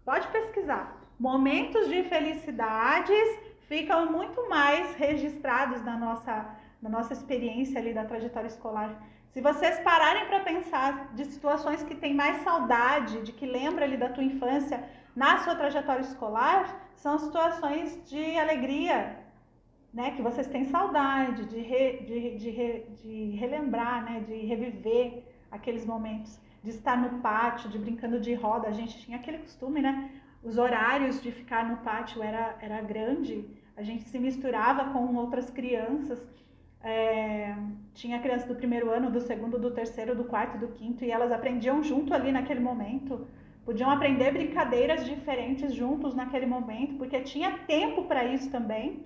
Pode pesquisar. Momentos de felicidades ficam muito mais registrados na nossa experiência ali da trajetória escolar. Se vocês pararem para pensar de situações que tem mais saudade, de que lembra ali da tua infância na sua trajetória escolar, são situações de alegria, né? Que vocês têm saudade de relembrar, né? De reviver aqueles momentos, de estar no pátio, de brincando de roda. A gente tinha aquele costume, né? Os horários de ficar no pátio era grande, a gente se misturava com outras crianças. Tinha crianças do primeiro ano, do segundo, do terceiro, do quarto, do quinto, e elas aprendiam junto ali naquele momento, podiam aprender brincadeiras diferentes juntos naquele momento, porque tinha tempo para isso também.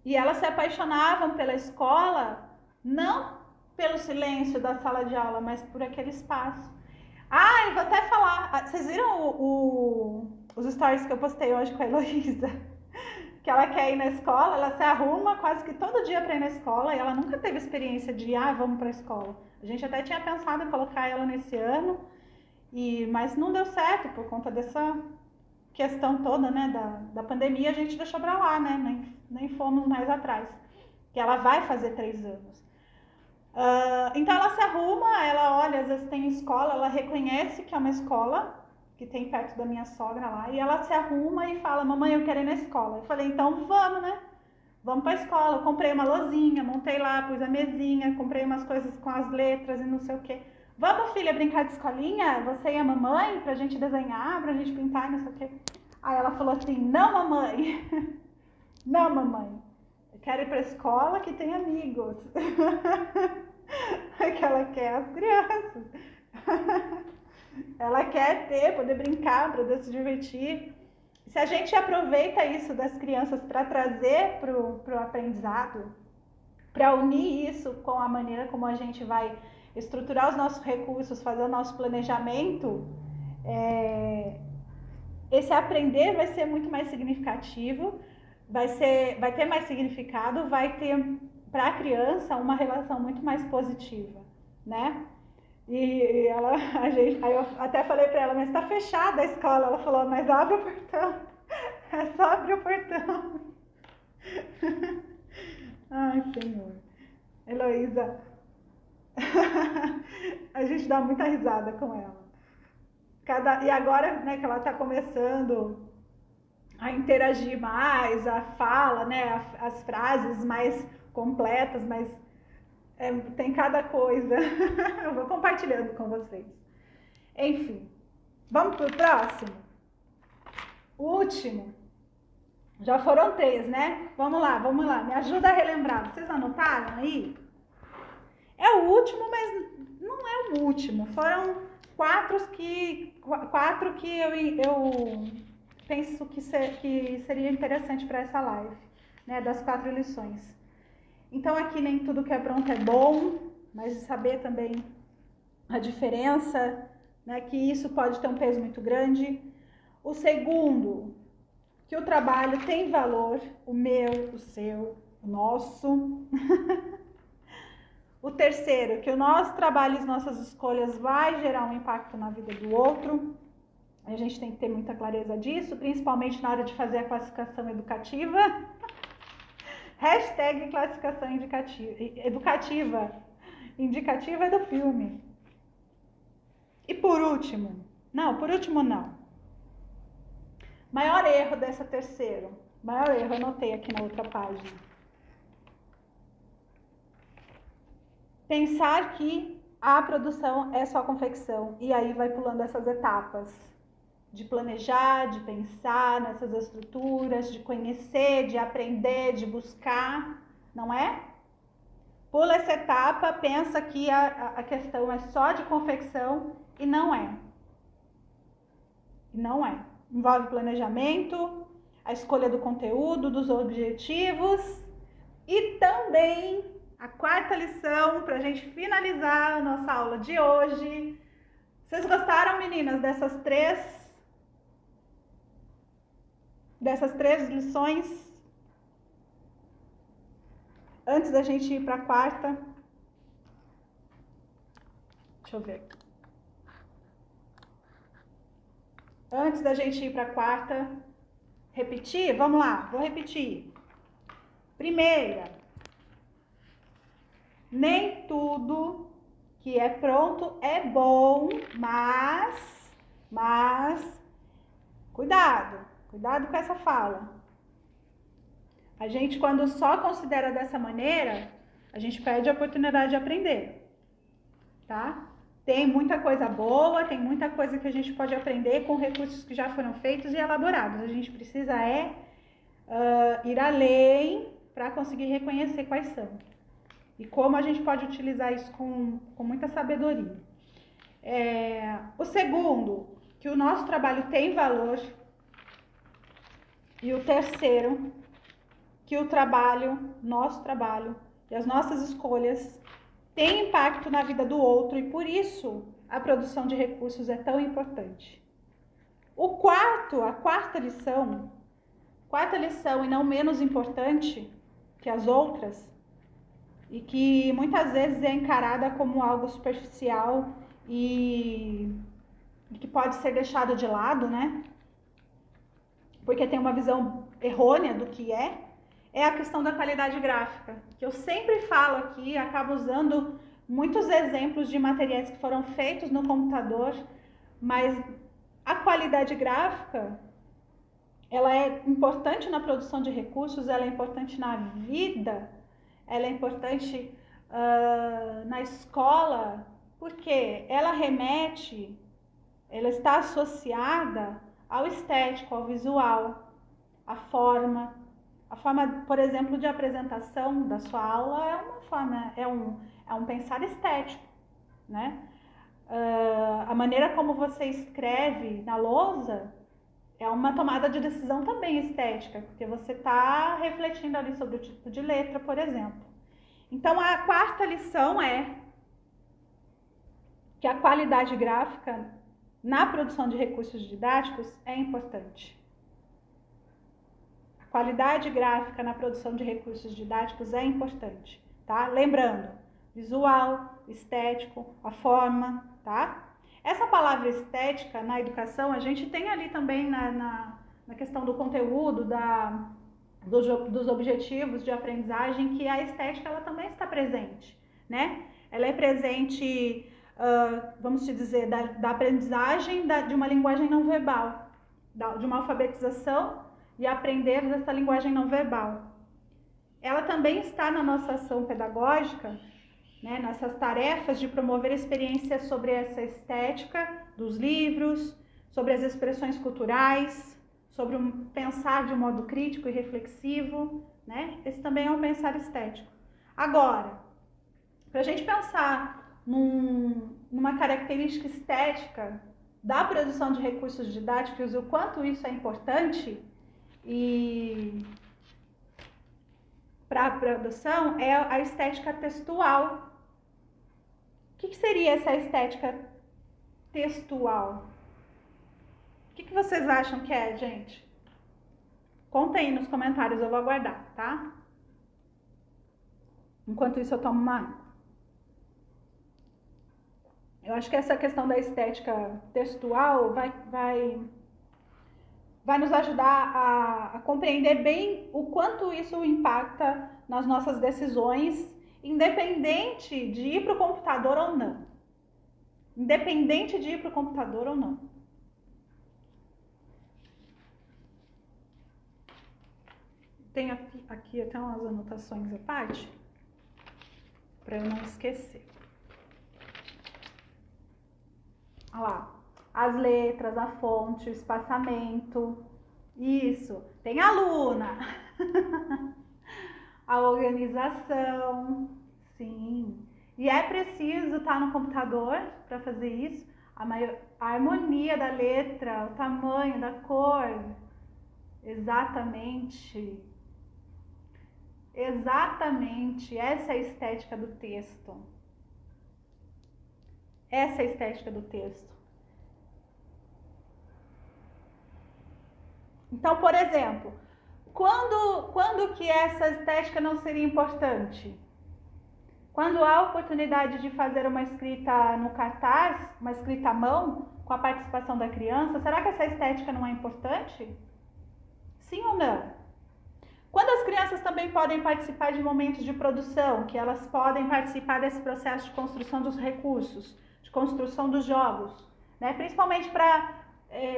E elas se apaixonavam pela escola, não pelo silêncio da sala de aula, mas por aquele espaço. Eu vou até falar, vocês viram os stories que eu postei hoje com a Heloísa? Que ela quer ir na escola, ela se arruma quase que todo dia para ir na escola, e ela nunca teve experiência de, vamos para a escola. A gente até tinha pensado em colocar ela nesse ano, mas não deu certo por conta dessa questão toda, né, da pandemia. A gente deixou para lá, né, nem fomos mais atrás, que ela vai fazer 3 anos. Então ela se arruma, ela olha, às vezes tem escola, ela reconhece que é uma escola que tem perto da minha sogra lá, e ela se arruma e fala, mamãe, eu quero ir na escola. Eu falei, então vamos, né? Vamos pra escola. Eu comprei uma lousinha, montei lá, pus a mesinha, comprei umas coisas com as letras e não sei o quê. Vamos, filha, brincar de escolinha? Você e a mamãe? Pra gente desenhar, pra gente pintar e não sei o quê. Aí ela falou assim, não, mamãe. Não, mamãe. Eu quero ir pra escola que tem amigos. Que ela quer as crianças. Ela quer poder brincar, poder se divertir. Se a gente aproveita isso das crianças para trazer para o aprendizado, para unir isso com a maneira como a gente vai estruturar os nossos recursos, fazer o nosso planejamento, esse aprender vai ser muito mais significativo, vai ter mais significado, vai ter para a criança uma relação muito mais positiva, né? E aí eu até falei para ela, mas está fechada a escola. Ela falou, mas abre o portão. É só abrir o portão. Ai, Senhor. Heloísa, a gente dá muita risada com ela. E agora, né, que ela está começando a interagir mais, a fala, né, as frases mais completas, mas tem cada coisa. Eu vou compartilhando com vocês. Enfim, vamos pro próximo? O último. Já foram 3, né? Vamos lá. Me ajuda a relembrar. Vocês anotaram aí? É o último, mas não é o último. Foram 4 que eu penso que seria interessante para essa live, né? Das 4 lições. Então aqui nem tudo que é pronto é bom, mas saber também a diferença, né, que isso pode ter um peso muito grande. O segundo, que o trabalho tem valor, o meu, o seu, o nosso. O terceiro, que o nosso trabalho e as nossas escolhas vai gerar um impacto na vida do outro. A gente tem que ter muita clareza disso, principalmente na hora de fazer a classificação educativa. Hashtag classificação educativa. Indicativa é do filme. E por último, não. Maior erro dessa terceira. Maior erro, eu anotei aqui na outra página. Pensar que a produção é só confecção. E aí vai pulando essas etapas. De planejar, de pensar nessas estruturas, de conhecer, de aprender, de buscar, não é? Pula essa etapa, pensa que a questão é só de confecção e não é. Não é. Envolve planejamento, a escolha do conteúdo, dos objetivos e também a quarta lição para a gente finalizar a nossa aula de hoje. Vocês gostaram, meninas, dessas três lições? Antes da gente ir para a quarta. Deixa eu ver. Antes da gente ir para a quarta, repetir? Vamos lá, vou repetir. Primeira, nem tudo que é pronto é bom, mas cuidado com essa fala. A gente, quando só considera dessa maneira, a gente perde a oportunidade de aprender, tá? Tem muita coisa boa, tem muita coisa que a gente pode aprender com recursos que já foram feitos e elaborados. A gente precisa ir além para conseguir reconhecer quais são. E como a gente pode utilizar isso com muita sabedoria. O segundo, que o nosso trabalho tem valor. E o terceiro, que nosso trabalho e as nossas escolhas têm impacto na vida do outro e por isso a produção de recursos é tão importante. A quarta lição e não menos importante que as outras, e que muitas vezes é encarada como algo superficial e que pode ser deixado de lado, né? Porque tem uma visão errônea do que é a questão da qualidade gráfica, que eu sempre falo aqui, acabo usando muitos exemplos de materiais que foram feitos no computador, mas a qualidade gráfica, ela é importante na produção de recursos, ela é importante na vida, ela é importante na escola, porque ela está associada ao estético, ao visual, à forma. A forma, por exemplo, de apresentação da sua aula é um pensar estético, né? A maneira como você escreve na lousa é uma tomada de decisão também estética, porque você está refletindo ali sobre o tipo de letra, por exemplo. Então, a quarta lição é que a qualidade gráfica na produção de recursos didáticos é importante. A qualidade gráfica na produção de recursos didáticos é importante, tá? Lembrando, visual, estético, a forma, tá? Essa palavra estética na educação, a gente tem ali também na questão do conteúdo, dos objetivos de aprendizagem, que a estética ela também está presente, né? Ela é presente, vamos dizer, da aprendizagem de uma linguagem não verbal, de uma alfabetização e aprender dessa linguagem não verbal. Ela também está na nossa ação pedagógica, né, nessas tarefas de promover experiências sobre essa estética dos livros, sobre as expressões culturais, sobre pensar de um modo crítico e reflexivo, né? Esse também é um pensar estético. Agora, para a gente pensar numa característica estética da produção de recursos didáticos e o quanto isso é importante e para a produção, é a estética textual. O que seria essa estética textual? O que vocês acham que é, gente? Contem aí nos comentários, eu vou aguardar, tá? Enquanto isso eu tomo uma água. Eu acho que essa questão da estética textual vai nos ajudar a compreender bem o quanto isso impacta nas nossas decisões, independente de ir para o computador ou não. Independente de ir para o computador ou não. Tenho aqui até umas anotações à parte, para eu não esquecer. Olha lá, as letras, a fonte, o espaçamento, isso, tem a aluna, a organização, sim, e é preciso estar no computador para fazer isso, a harmonia da letra, o tamanho, da cor, Exatamente. Exatamente. Essa é a estética do texto. Essa é a estética do texto. Então, por exemplo, quando que essa estética não seria importante? Quando há a oportunidade de fazer uma escrita no cartaz, uma escrita à mão, com a participação da criança, será que essa estética não é importante? Sim ou não? Quando as crianças também podem participar de momentos de produção, que elas podem participar desse processo de construção dos recursos, de construção dos jogos, né? Principalmente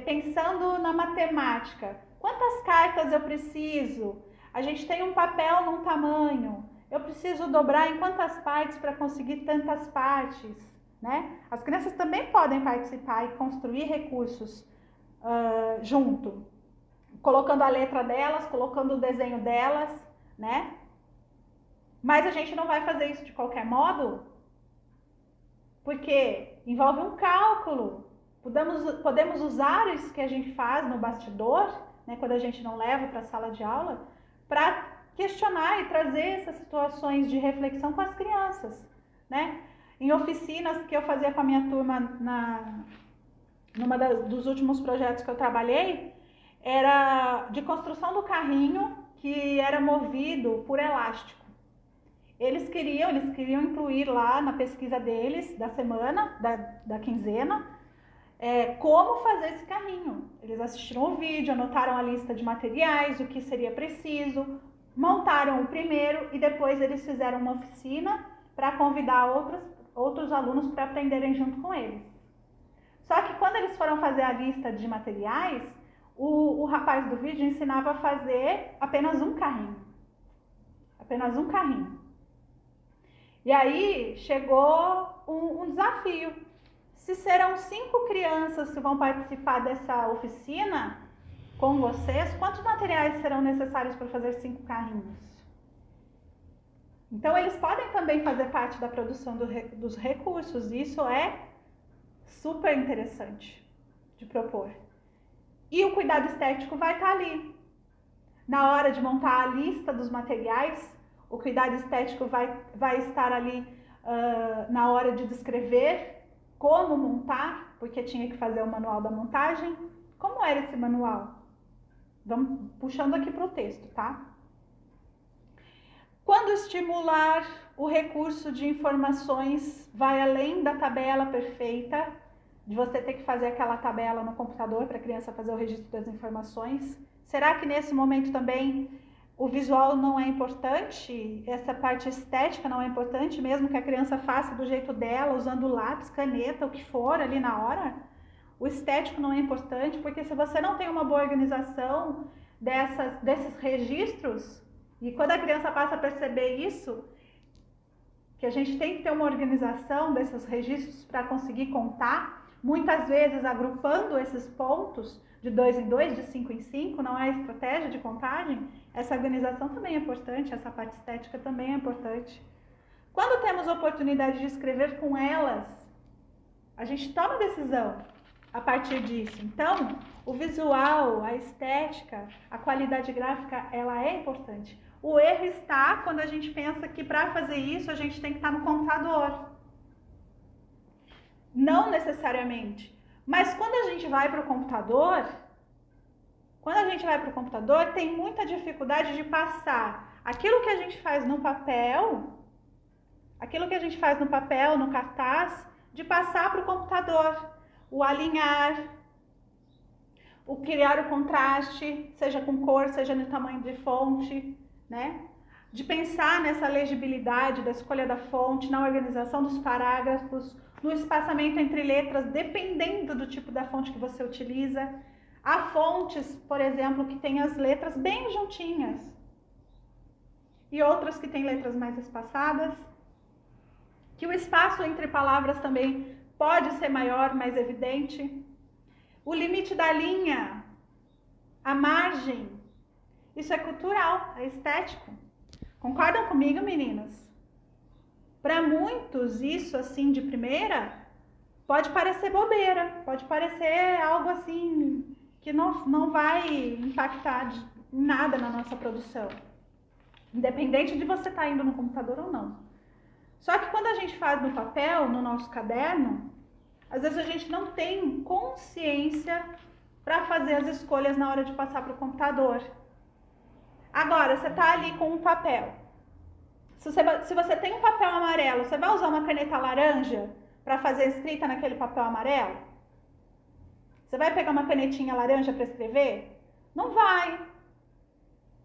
pensando na matemática. Quantas cartas eu preciso? A gente tem um papel num tamanho. Eu preciso dobrar em quantas partes para conseguir tantas partes, né? As crianças também podem participar e construir recursos junto, colocando a letra delas, colocando o desenho delas, né? Mas a gente não vai fazer isso de qualquer modo, porque envolve um cálculo. Podemos usar isso que a gente faz no bastidor, né, quando a gente não leva para a sala de aula, para questionar e trazer essas situações de reflexão com as crianças, né? Em oficinas que eu fazia com a minha turma dos últimos projetos que eu trabalhei, era de construção do carrinho que era movido por elástico. Eles queriam incluir lá na pesquisa deles, da semana, da quinzena, como fazer esse carrinho. Eles assistiram o vídeo, anotaram a lista de materiais, o que seria preciso, montaram o primeiro e depois eles fizeram uma oficina para convidar outros alunos para aprenderem junto com eles. Só que quando eles foram fazer a lista de materiais, o rapaz do vídeo ensinava a fazer apenas um carrinho. Apenas um carrinho. E aí chegou um desafio. Se serão 5 crianças que vão participar dessa oficina com vocês, quantos materiais serão necessários para fazer 5 carrinhos? Então, eles podem também fazer parte da produção dos recursos. Isso é super interessante de propor. E o cuidado estético vai estar ali. Na hora de montar a lista dos materiais, o cuidado estético vai estar ali na hora de descrever como montar, porque tinha que fazer o manual da montagem. Como era esse manual? Vamos puxando aqui para o texto, tá? Quando estimular o recurso de informações vai além da tabela perfeita, de você ter que fazer aquela tabela no computador para a criança fazer o registro das informações, será que nesse momento também o visual não é importante? Essa parte estética não é importante, mesmo que a criança faça do jeito dela, usando lápis, caneta, o que for ali na hora? O estético não é importante, porque se você não tem uma boa organização desses registros, e quando a criança passa a perceber isso, que a gente tem que ter uma organização desses registros para conseguir contar, muitas vezes agrupando esses pontos de 2 em 2, de 5 em 5, não é estratégia de contagem, essa organização também é importante, essa parte estética também é importante. Quando temos a oportunidade de escrever com elas, a gente toma decisão a partir disso. Então, o visual, a estética, a qualidade gráfica, ela é importante. O erro está quando a gente pensa que para fazer isso a gente tem que estar no computador. Não necessariamente. Mas quando a gente vai para o computador, tem muita dificuldade de passar aquilo que a gente faz no papel, no cartaz, de passar para o computador. O alinhar, o criar o contraste, seja com cor, seja no tamanho de fonte, né? De pensar nessa legibilidade da escolha da fonte, na organização dos parágrafos, no espaçamento entre letras, dependendo do tipo da fonte que você utiliza. Há fontes, por exemplo, que têm as letras bem juntinhas e outras que têm letras mais espaçadas, que o espaço entre palavras também pode ser maior, mais evidente. O limite da linha, a margem, isso é cultural, é estético. Concordam comigo, meninas? Para muitos, isso assim de primeira pode parecer bobeira, pode parecer algo assim que não vai impactar em nada na nossa produção, independente de você estar indo no computador ou não. Só que quando a gente faz no papel, no nosso caderno, às vezes a gente não tem consciência para fazer as escolhas na hora de passar para o computador. Agora, você está ali com um papel. Se você tem um papel amarelo, você vai usar uma caneta laranja para fazer a escrita naquele papel amarelo? Você vai pegar uma canetinha laranja para escrever? Não vai.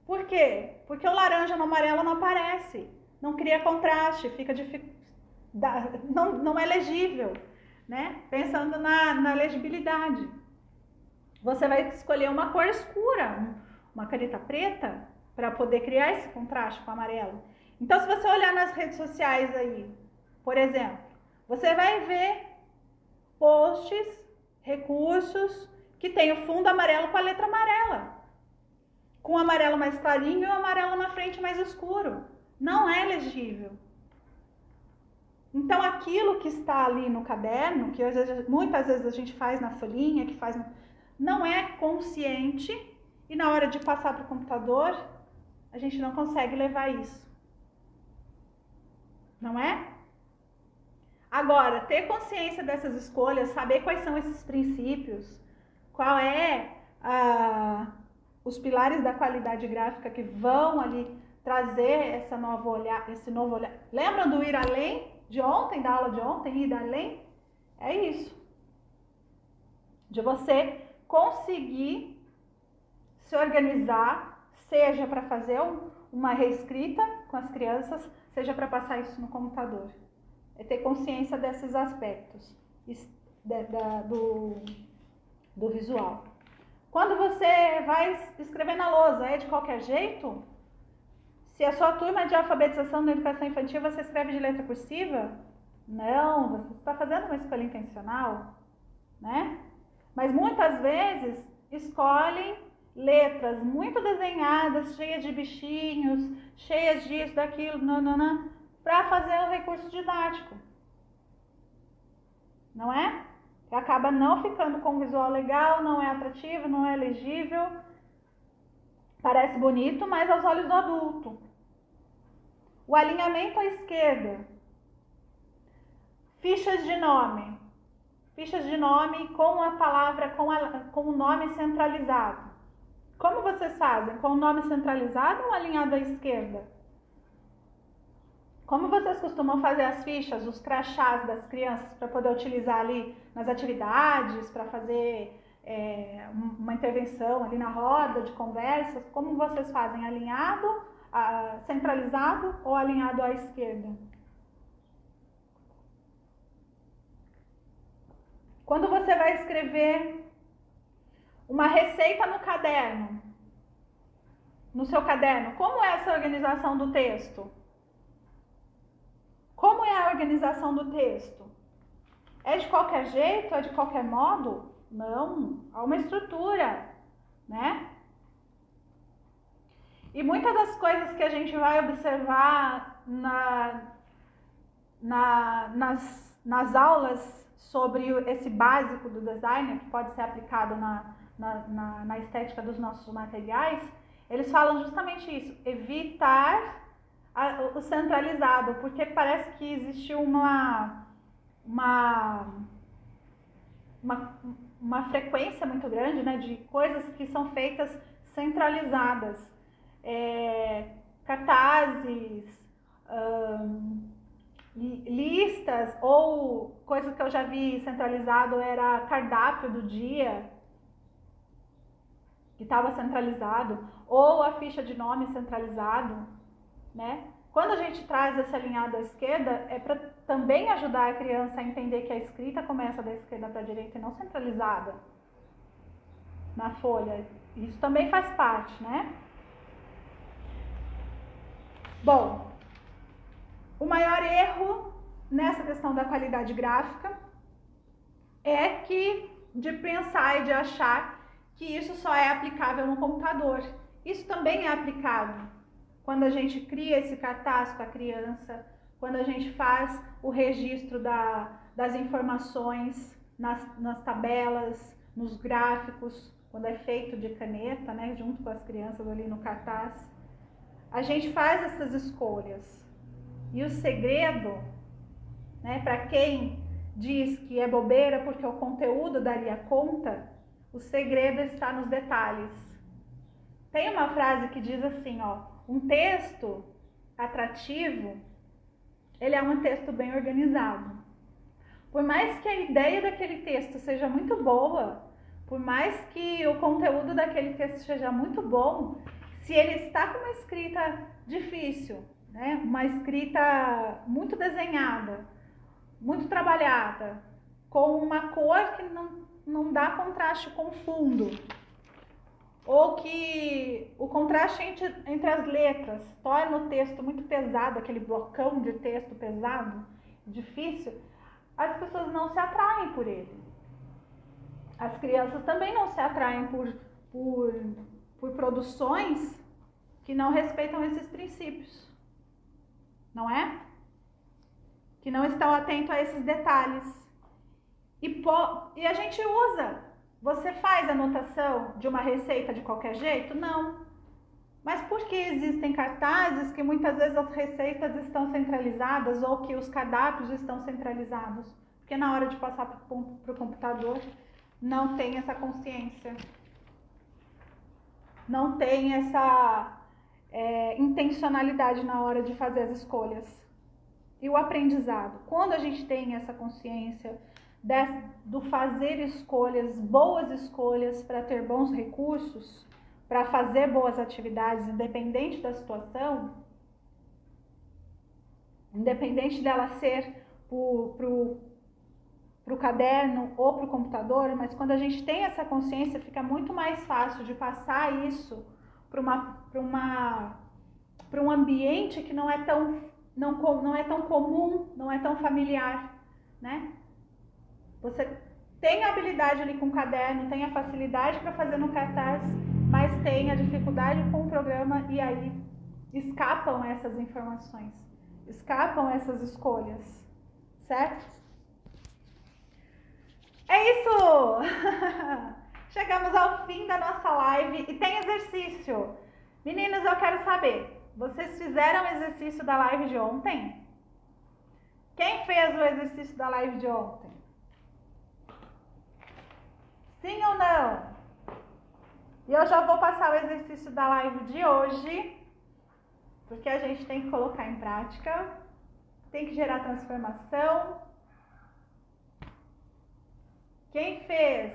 Por quê? Porque o laranja no amarelo não aparece, não cria contraste, fica não é legível, né? Pensando na legibilidade. Você vai escolher uma cor escura, uma caneta preta, para poder criar esse contraste com o amarelo. Então, se você olhar nas redes sociais aí, por exemplo, você vai ver posts, recursos que tem o fundo amarelo com a letra amarela, com o amarelo mais clarinho e o amarelo na frente mais escuro. Não é legível. Então, aquilo que está ali no caderno, que muitas vezes a gente faz na folhinha, não é consciente, e na hora de passar para o computador, a gente não consegue levar isso. Não é? Agora, ter consciência dessas escolhas, saber quais são esses princípios, qual é os pilares da qualidade gráfica que vão ali trazer esse novo olhar. Lembram do ir além de ontem, da aula de ontem, ir além? É isso. De você conseguir se organizar, seja para fazer uma reescrita com as crianças, seja para passar isso no computador. É ter consciência desses aspectos do visual. Quando você vai escrever na lousa, é de qualquer jeito? Se a sua turma é de alfabetização na educação infantil, você escreve de letra cursiva? Não, você está fazendo uma escolha intencional, né? Mas muitas vezes escolhem letras muito desenhadas, cheias de bichinhos, cheias disso, daquilo, para fazer o recurso didático. Não é? Acaba não ficando com um visual legal, não é atrativo, não é legível. Parece bonito, mas aos olhos do adulto. O alinhamento à esquerda. Fichas de nome. Fichas de nome com a palavra, com o nome centralizado. Como vocês fazem? Com o nome centralizado ou alinhado à esquerda? Como vocês costumam fazer as fichas, os crachás das crianças para poder utilizar ali nas atividades, para fazer uma intervenção ali na roda de conversas? Como vocês fazem? Alinhado, centralizado ou alinhado à esquerda? Quando você vai escrever uma receita no caderno, no seu caderno, como é essa organização do texto? Como é a organização do texto? É de qualquer jeito? É de qualquer modo? Não, há uma estrutura, né? E muitas das coisas que a gente vai observar nas aulas sobre esse básico do design, que pode ser aplicado na estética dos nossos materiais, eles falam justamente isso, evitar o centralizado, porque parece que existe uma frequência muito grande, né, de coisas que são feitas centralizadas, cartazes, listas, ou coisa que eu já vi centralizado era cardápio do dia, que estava centralizado, ou a ficha de nome centralizado, né? Quando a gente traz esse alinhado à esquerda, é para também ajudar a criança a entender que a escrita começa da esquerda para a direita e não centralizada na folha. Isso também faz parte, né? Bom, o maior erro nessa questão da qualidade gráfica é de pensar e de achar que isso só é aplicável no computador. Isso também é aplicado quando a gente cria esse cartaz com a criança, quando a gente faz o registro das informações nas tabelas, nos gráficos, quando é feito de caneta, né, junto com as crianças ali no cartaz, a gente faz essas escolhas. E o segredo, né, para quem diz que é bobeira porque o conteúdo daria conta, o segredo está nos detalhes. Tem uma frase que diz assim, ó, um texto atrativo, ele é um texto bem organizado. Por mais que a ideia daquele texto seja muito boa, por mais que o conteúdo daquele texto seja muito bom, se ele está com uma escrita difícil, né, uma escrita muito desenhada, muito trabalhada, com uma cor que não dá contraste com o fundo, ou que o contraste entre as letras torna o texto muito pesado, aquele blocão de texto pesado, difícil, as pessoas não se atraem por ele. As crianças também não se atraem por produções que não respeitam esses princípios, não é? Que não estão atentos a esses detalhes. E a gente usa. Você faz anotação de uma receita de qualquer jeito? Não. Mas por que existem cartazes que muitas vezes as receitas estão centralizadas ou que os cardápios estão centralizados? Porque na hora de passar para o computador não tem essa consciência. Não tem essa intencionalidade na hora de fazer as escolhas. E o aprendizado, quando a gente tem essa consciência do fazer escolhas, boas escolhas para ter bons recursos, para fazer boas atividades, independente da situação, independente dela ser para o caderno ou para o computador, mas quando a gente tem essa consciência, fica muito mais fácil de passar isso para um ambiente que não é tão comum, não é tão familiar, né? Você tem a habilidade ali com o caderno, tem a facilidade para fazer no cartaz, mas tem a dificuldade com o programa e aí escapam essas informações, escapam essas escolhas, certo? É isso! Chegamos ao fim da nossa live e tem exercício. Meninas, eu quero saber, vocês fizeram o exercício da live de ontem? Quem fez o exercício da live de ontem? Sim ou não? E eu já vou passar o exercício da live de hoje, porque a gente tem que colocar em prática, tem que gerar transformação. Quem fez?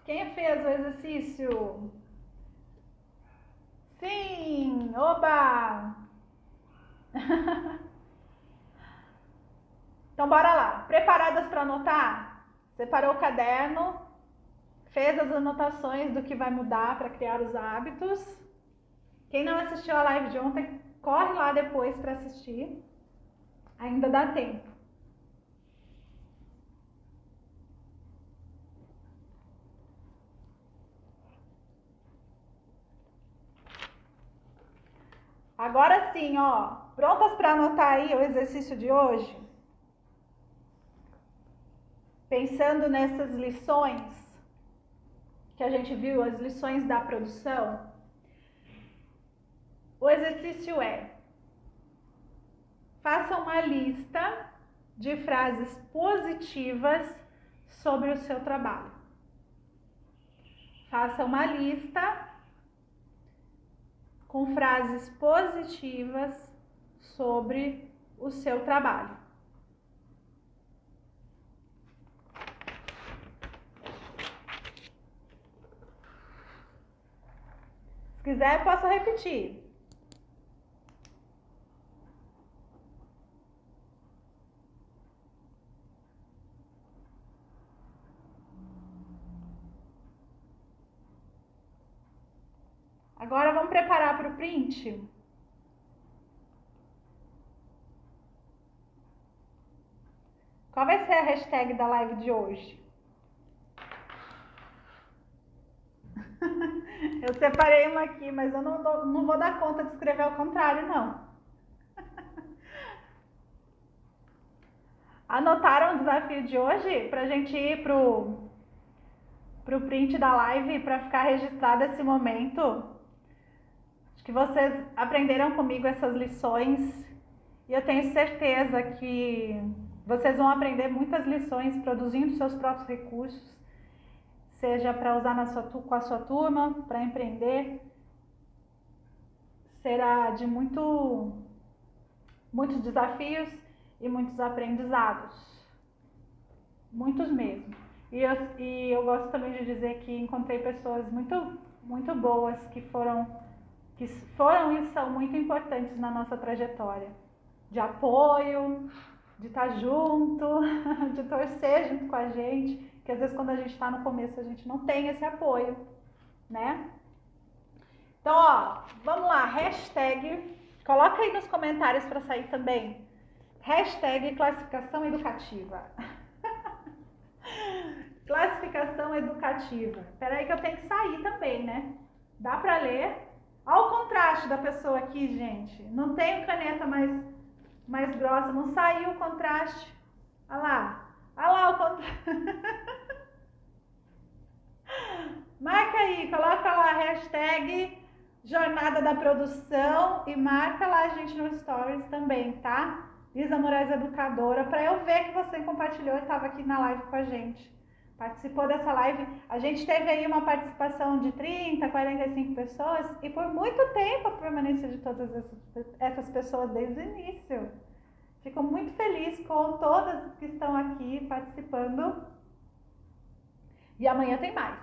Quem fez o exercício? Sim! Oba! Então bora lá. Preparadas para anotar? Separou o caderno? Fez as anotações do que vai mudar para criar os hábitos? Quem não assistiu a live de ontem, corre lá depois para assistir. Ainda dá tempo. Agora sim, ó. Prontas para anotar aí o exercício de hoje? Pensando nessas lições que a gente viu, as lições da produção. O exercício é: faça uma lista de frases positivas sobre o seu trabalho. Faça uma lista com frases positivas sobre o seu trabalho. Se quiser, posso repetir. Agora vamos preparar para o print? Qual vai ser a hashtag da live de hoje? Eu separei uma aqui, mas eu não vou dar conta de escrever ao contrário, não. Anotaram o desafio de hoje para a gente ir pro print da live para ficar registrado esse momento? Acho que vocês aprenderam comigo essas lições e eu tenho certeza que vocês vão aprender muitas lições produzindo seus próprios recursos, seja para usar com a sua turma, para empreender. Será de muitos desafios e muitos aprendizados, muitos mesmo. E eu gosto também de dizer que encontrei pessoas muito boas que foram e são muito importantes na nossa trajetória, de apoio, de estar junto, de torcer junto com a gente, que às vezes quando a gente está no começo a gente não tem esse apoio, né? Então, ó, vamos lá, hashtag, coloca aí nos comentários para sair também, hashtag classificação educativa. Classificação educativa. Espera aí que eu tenho que sair também, né? Dá para ler? Olha o contraste da pessoa aqui, gente. Não tenho caneta mais grossa, não saiu o contraste. Olha lá o contraste. Marca aí, coloca lá a hashtag Jornada da Produção e marca lá a gente no Stories também, tá? Lisa Moraes Educadora, para eu ver que você compartilhou e estava aqui na live com a gente. Participou dessa live. A gente teve aí uma participação de 30, 45 pessoas e por muito tempo a permanência de todas essas pessoas desde o início. Fico muito feliz com todas que estão aqui participando. E amanhã tem mais.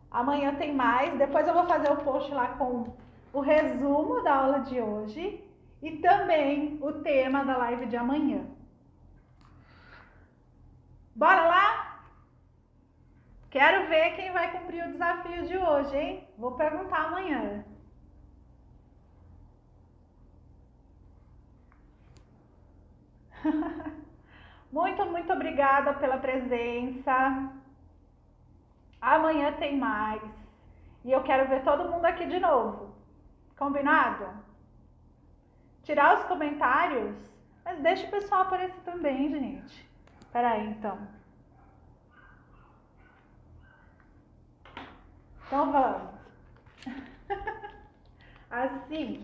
Amanhã tem mais. Depois eu vou fazer o post lá com o resumo da aula de hoje e também o tema da live de amanhã. Bora lá? Quero ver quem vai cumprir o desafio de hoje, hein? Vou perguntar amanhã. Muito obrigada pela presença. Amanhã tem mais. E eu quero ver todo mundo aqui de novo. Combinado? Tirar os comentários, mas deixa o pessoal aparecer também, gente. Espera aí, então. Então vamos. Assim.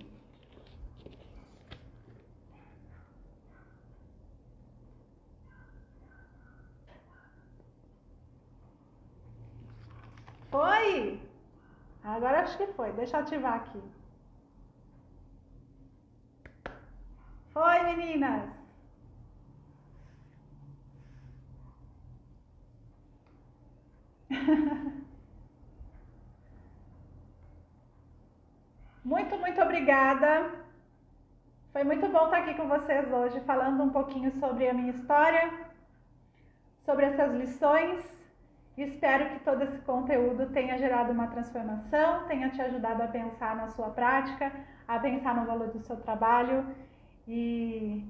Foi? Agora acho que foi. Deixa eu ativar aqui. Foi, meninas. Muito obrigada. Foi muito bom estar aqui com vocês hoje, falando um pouquinho sobre a minha história, sobre essas lições. Espero que todo esse conteúdo tenha gerado uma transformação, tenha te ajudado a pensar na sua prática, a pensar no valor do seu trabalho e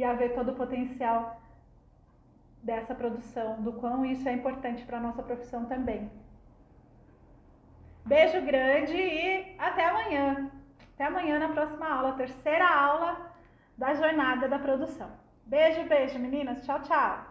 a ver todo o potencial dessa produção, do quão isso é importante para a nossa profissão também. Beijo grande e até amanhã. Até amanhã na próxima aula, terceira aula da Jornada da Produção. Beijo, meninas. Tchau, tchau.